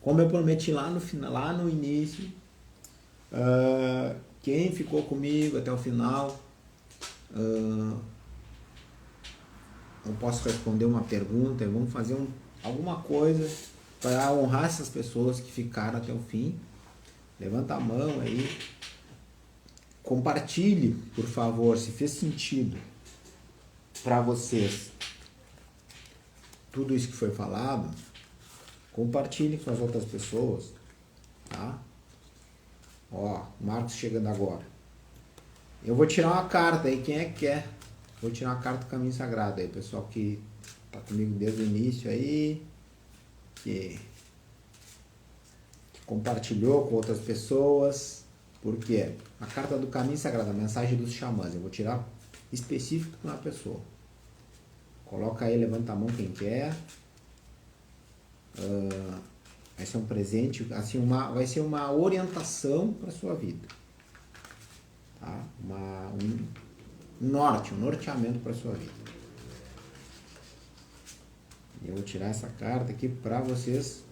como eu prometi lá no final, lá no início, quem ficou comigo até o final, eu posso responder uma pergunta, vamos fazer alguma coisa para honrar essas pessoas que ficaram até o fim. Levanta a mão aí. Compartilhe, por favor, se fez sentido para vocês tudo isso que foi falado. Compartilhe com as outras pessoas, tá? Ó, Marcos chegando agora. Eu vou tirar uma carta aí, quem é que quer? Vou tirar uma carta do Caminho Sagrado aí, pessoal que tá comigo desde o início aí, que compartilhou com outras pessoas. Por quê? A carta do Caminho Sagrado, a mensagem dos xamãs. Eu vou tirar específico para uma pessoa. Coloca aí, levanta a mão quem quer. Vai ser um presente, assim, vai ser uma orientação para sua vida. Tá? Um norteamento para sua vida. Eu vou tirar essa carta aqui para vocês.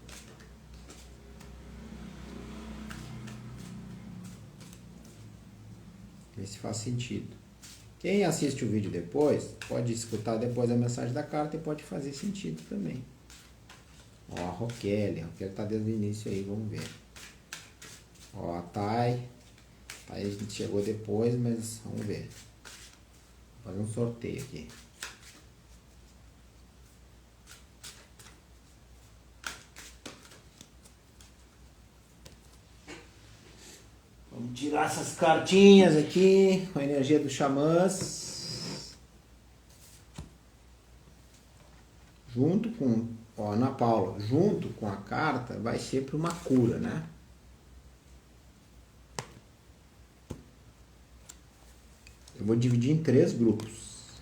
Ver se faz sentido. Quem assiste o vídeo depois, pode escutar depois a mensagem da carta e pode fazer sentido também. Ó, a Roquelle tá desde o início aí, vamos ver. Ó, a Thay a gente chegou depois, mas vamos ver. Vou fazer um sorteio aqui. Vamos tirar essas cartinhas aqui com a energia dos xamãs. Junto com, ó, Ana Paula, junto com a carta vai ser para uma cura, né? Eu vou dividir em 3 grupos.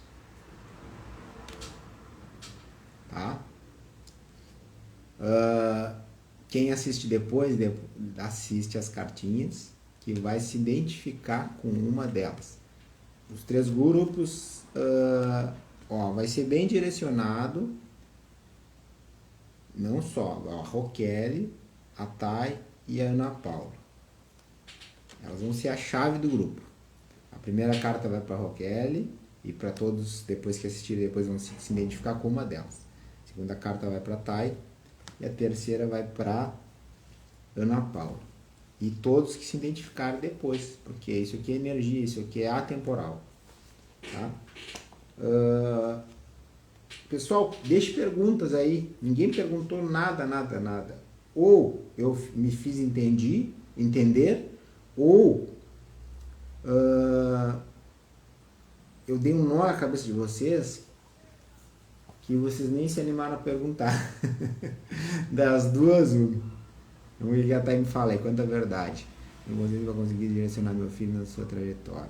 Tá? Quem assiste depois, assiste as cartinhas, que vai se identificar com uma delas. Os 3 grupos, vai ser bem direcionado, não só a Roquelle, a Thay e a Ana Paula. Elas vão ser a chave do grupo. A primeira carta vai para a Roquelle e para todos, depois que assistirem, depois vão se identificar com uma delas. A segunda carta vai para a Thay e a terceira vai para Ana Paula. E todos que se identificarem depois, porque isso aqui é energia, isso aqui é atemporal. Tá? Pessoal, deixe perguntas aí. Ninguém perguntou nada. Ou eu me fiz entender, ou eu dei um nó na cabeça de vocês que vocês nem se animaram a perguntar. Das duas, o que a Thay me fala aí, quanta verdade. Eu vou conseguir direcionar meu filho na sua trajetória.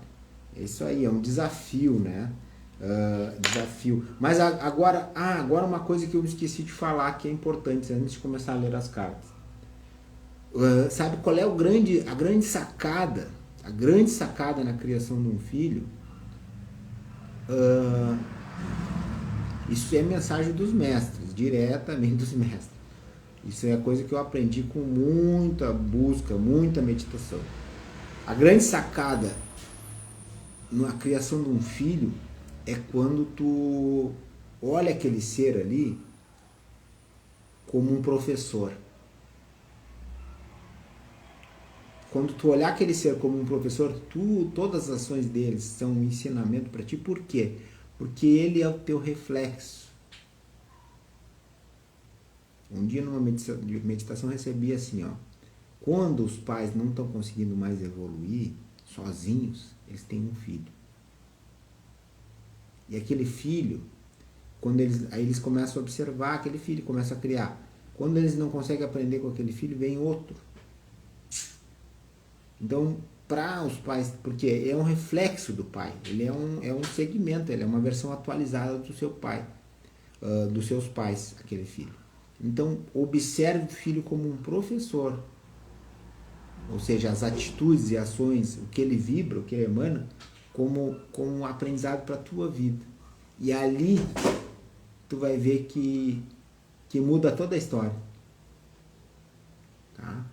É isso aí, é um desafio, né? Desafio. Mas agora uma coisa que eu esqueci de falar que é importante antes de começar a ler as cartas. Sabe qual é a grande sacada? A grande sacada na criação de um filho? Isso é mensagem dos mestres, diretamente dos mestres. Isso é coisa que eu aprendi com muita busca, muita meditação. A grande sacada na criação de um filho é quando tu olha aquele ser ali como um professor. Quando tu olhar aquele ser como um professor, todas as ações dele são um ensinamento para ti. Por quê? Porque ele é o teu reflexo. Um dia numa meditação eu recebi assim, ó. Quando os pais não estão conseguindo mais evoluir sozinhos, eles têm um filho. E aquele filho, aí eles começam a observar aquele filho, começam a criar. Quando eles não conseguem aprender com aquele filho, vem outro. Então, para os pais, porque é um reflexo do pai, ele é um segmento, ele é uma versão atualizada do seu pai, dos seus pais, aquele filho. Então, observe o filho como um professor. ou seja, as atitudes e ações, o que ele vibra, o que ele emana, como um aprendizado para a tua vida. E ali tu vai ver que muda toda a história. Tá?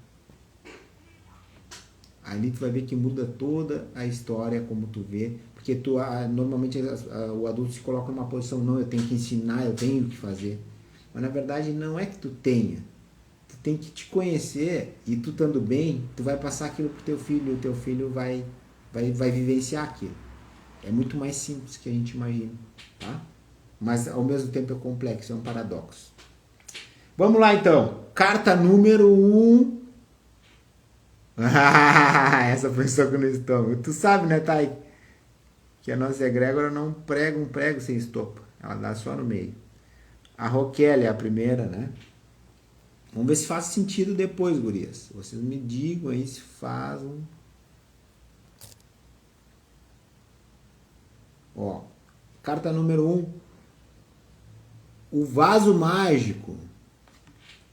Ali tu vai ver que muda toda a história, como tu vê, porque normalmente o adulto se coloca numa posição, não, eu tenho que ensinar, eu tenho que fazer. Mas na verdade não é que tu tenha. Tu tem que te conhecer, e tu estando bem, tu vai passar aquilo pro teu filho, e o teu filho vai vivenciar aquilo. É muito mais simples que a gente imagina, tá? Mas ao mesmo tempo é complexo, é um paradoxo. Vamos lá então. Carta número 1. Essa foi soco no estômago. Tu sabe, né, Thay? Que a nossa egrégora não prega um prego sem estopa. Ela dá só no meio. A Roquelle é a primeira, né? Vamos ver se faz sentido depois, gurias. Vocês me digam aí se faz um... Ó, carta número 1. O vaso mágico.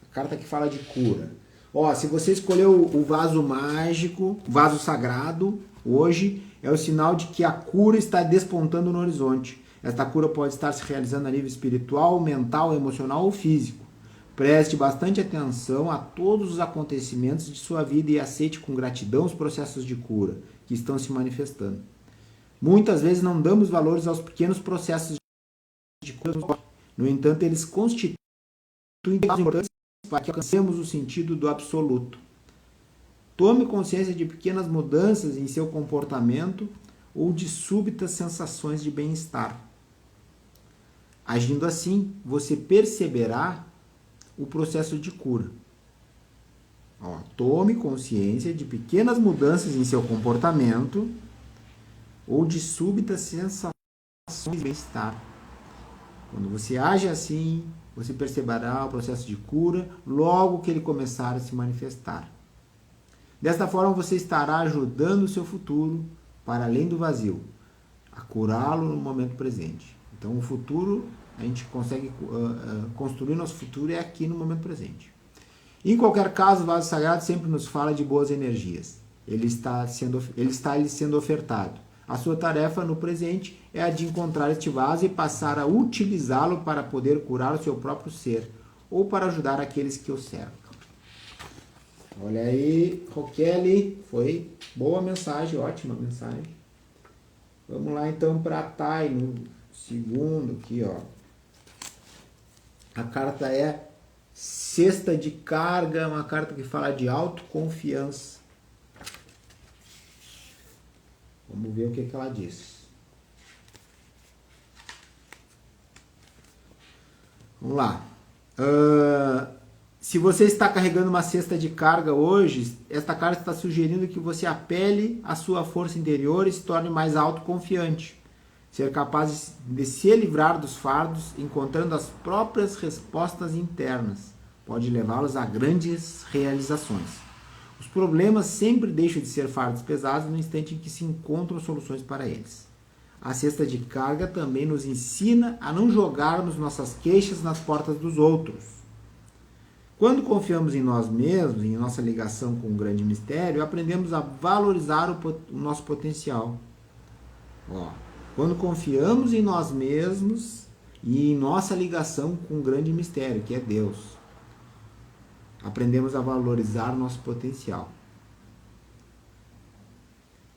A carta que fala de cura. Ó, se você escolheu o vaso mágico, vaso sagrado, hoje, é o sinal de que a cura está despontando no horizonte. Esta cura pode estar se realizando a nível espiritual, mental, emocional ou físico. Preste bastante atenção a todos os acontecimentos de sua vida e aceite com gratidão os processos de cura que estão se manifestando. Muitas vezes não damos valores aos pequenos processos de cura. No entanto, eles constituem passos importantes para que alcancemos o sentido do absoluto. Tome consciência de pequenas mudanças em seu comportamento ou de súbitas sensações de bem-estar. Agindo assim, você perceberá o processo de cura. Ó, tome consciência de pequenas mudanças em seu comportamento ou de súbitas sensações de bem-estar. Quando você age assim, você perceberá o processo de cura logo que ele começar a se manifestar. Desta forma, você estará ajudando o seu futuro para além do vazio, a curá-lo no momento presente. Então, o futuro, a gente consegue construir nosso futuro é aqui no momento presente. Em qualquer caso, o vaso sagrado sempre nos fala de boas energias. Ele está lhe sendo ofertado. A sua tarefa no presente é a de encontrar este vaso e passar a utilizá-lo para poder curar o seu próprio ser ou para ajudar aqueles que o cercam. Olha aí, Roquelle, foi boa mensagem, ótima mensagem. Vamos lá então para a Thay, no segundo aqui, ó. A carta é Cesta de Carga, uma carta que fala de autoconfiança. Vamos ver o que ela diz. Vamos lá. Se você está carregando uma cesta de carga hoje, esta carta está sugerindo que você apele à sua força interior e se torne mais autoconfiante. Ser capaz de se livrar dos fardos, encontrando as próprias respostas internas, pode levá-los a grandes realizações. Os problemas sempre deixam de ser fardos pesados no instante em que se encontram soluções para eles. A cesta de carga também nos ensina a não jogarmos nossas queixas nas portas dos outros. Quando confiamos em nós mesmos, em nossa ligação com o grande mistério, aprendemos a valorizar o nosso potencial. Quando confiamos em nós mesmos e em nossa ligação com o grande mistério, que é Deus, aprendemos a valorizar o nosso potencial.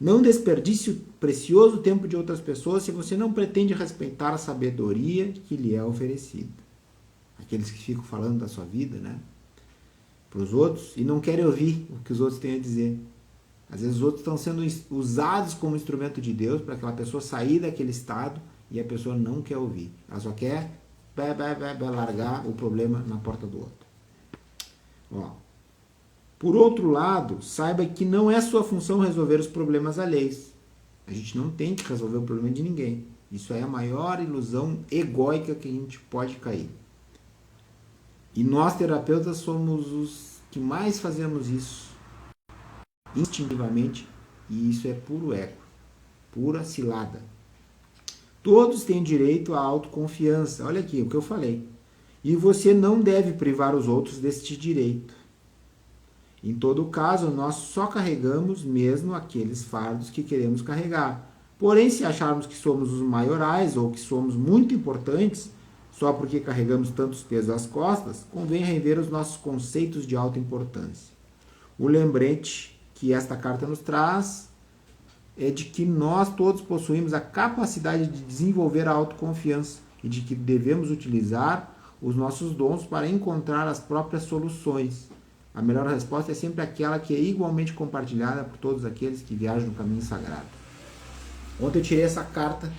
Não desperdice o precioso tempo de outras pessoas se você não pretende respeitar a sabedoria que lhe é oferecida. Aqueles que ficam falando da sua vida, né, para os outros e não querem ouvir o que os outros têm a dizer. Às vezes os outros estão sendo usados como instrumento de Deus para aquela pessoa sair daquele estado e a pessoa não quer ouvir. Ela só quer largar o problema na porta do outro. Por outro lado, saiba que não é sua função resolver os problemas alheios. A gente não tem que resolver o problema de ninguém. Isso é a maior ilusão egóica que a gente pode cair. E nós, terapeutas, somos os que mais fazemos isso instintivamente, e isso é puro ego, pura cilada. Todos têm direito à autoconfiança. Olha aqui o que eu falei. E você não deve privar os outros deste direito. Em todo caso, nós só carregamos mesmo aqueles fardos que queremos carregar. Porém, se acharmos que somos os maiorais ou que somos muito importantes, só porque carregamos tantos pesos às costas, convém rever os nossos conceitos de alta importância. O lembrete que esta carta nos traz é de que nós todos possuímos a capacidade de desenvolver a autoconfiança e de que devemos utilizar os nossos dons para encontrar as próprias soluções. A melhor resposta é sempre aquela que é igualmente compartilhada por todos aqueles que viajam no caminho sagrado. Ontem eu tirei essa carta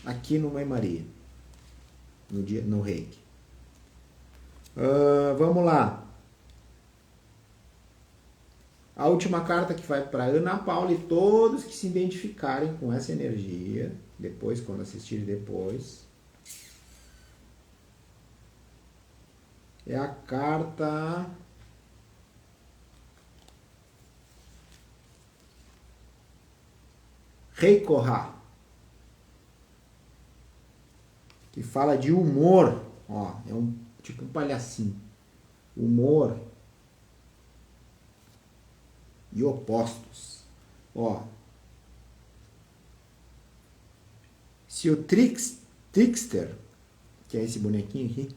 aqui no Mãe Maria, no Reiki. Vamos lá. A última carta que vai para Ana Paula e todos que se identificarem com essa energia, depois, quando assistirem depois, é a carta Reikoha, que fala de humor. Ó, é tipo um palhacinho. Humor e opostos. Ó, se o trickster, que é esse bonequinho aqui,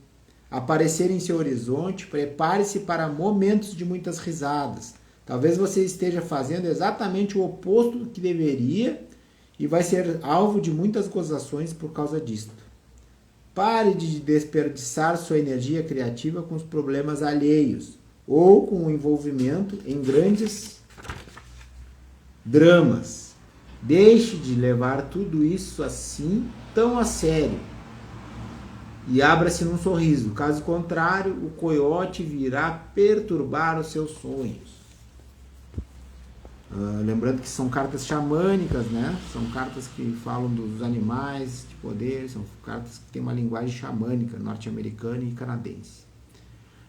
aparecer em seu horizonte, prepare-se para momentos de muitas risadas. Talvez você esteja fazendo exatamente o oposto do que deveria e vai ser alvo de muitas gozações por causa disto. Pare de desperdiçar sua energia criativa com os problemas alheios ou com o envolvimento em grandes dramas. Deixe de levar tudo isso assim tão a sério e abra-se num sorriso. Caso contrário, o coiote virá perturbar os seus sonhos. Lembrando que são cartas xamânicas, né? São cartas que falam dos animais de poder, são cartas que têm uma linguagem xamânica, norte-americana e canadense.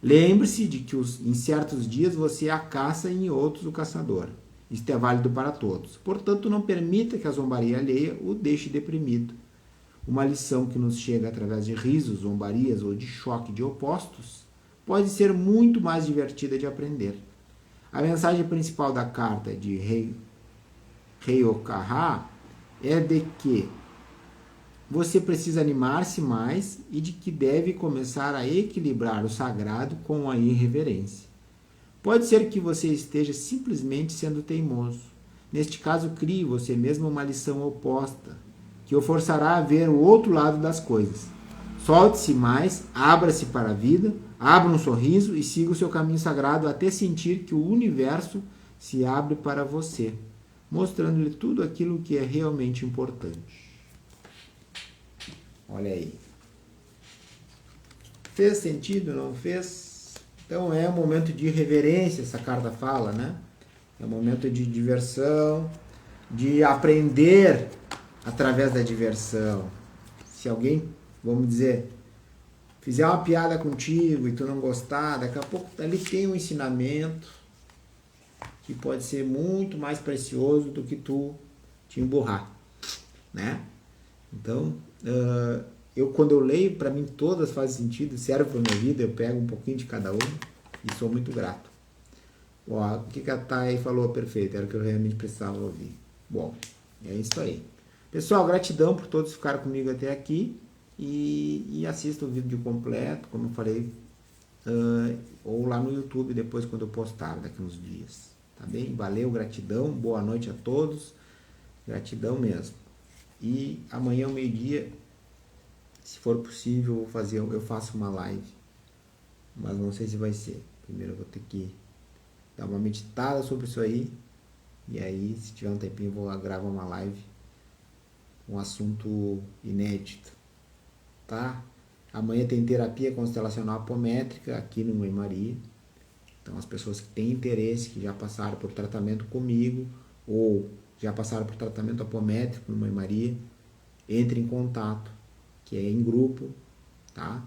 Lembre-se de que em certos dias você é a caça e em outros o caçador. Isto é válido para todos. Portanto, não permita que a zombaria alheia o deixe deprimido. Uma lição que nos chega através de risos, zombarias ou de choque de opostos pode ser muito mais divertida de aprender. A mensagem principal da carta de Reikoha é de que você precisa animar-se mais e de que deve começar a equilibrar o sagrado com a irreverência. Pode ser que você esteja simplesmente sendo teimoso. Neste caso, crie você mesmo uma lição oposta, que o forçará a ver o outro lado das coisas. Solte-se mais, abra-se para a vida, abra um sorriso e siga o seu caminho sagrado até sentir que o universo se abre para você, mostrando-lhe tudo aquilo que é realmente importante. Olha aí. Fez sentido? Não fez? Então é um momento de reverência, essa carta fala, né? É um momento de diversão, de aprender através da diversão. Se alguém, vamos dizer, fizer uma piada contigo e tu não gostar, daqui a pouco ali tem um ensinamento que pode ser muito mais precioso do que tu te emburrar, né? Então, quando eu leio, para mim todas fazem sentido, serve para minha vida, eu pego um pouquinho de cada um e sou muito grato. Ó, o que a Thay falou perfeito, era o que eu realmente precisava ouvir. Bom, é isso aí. Pessoal, gratidão por todos ficarem comigo até aqui e assista o vídeo completo, como eu falei, ou lá no YouTube depois quando eu postar, daqui uns dias. Tá bem? Valeu, gratidão, boa noite a todos, gratidão mesmo. E amanhã ao meio-dia, se for possível, eu faço uma live, mas não sei se vai ser. Primeiro eu vou ter que dar uma meditada sobre isso aí, e aí, se tiver um tempinho, eu vou gravar uma live, um assunto inédito, tá? Amanhã tem terapia constelacional apométrica aqui no Mãe Maria. Então, as pessoas que têm interesse, que já passaram por tratamento comigo, ou já passaram por tratamento apométrico no Mãe Maria, entre em contato, que é em grupo, tá?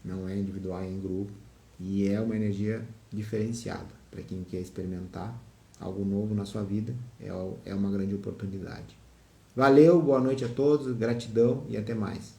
Não é individual, é em grupo. E é uma energia diferenciada. Para quem quer experimentar algo novo na sua vida, é uma grande oportunidade. Valeu, boa noite a todos, gratidão e até mais.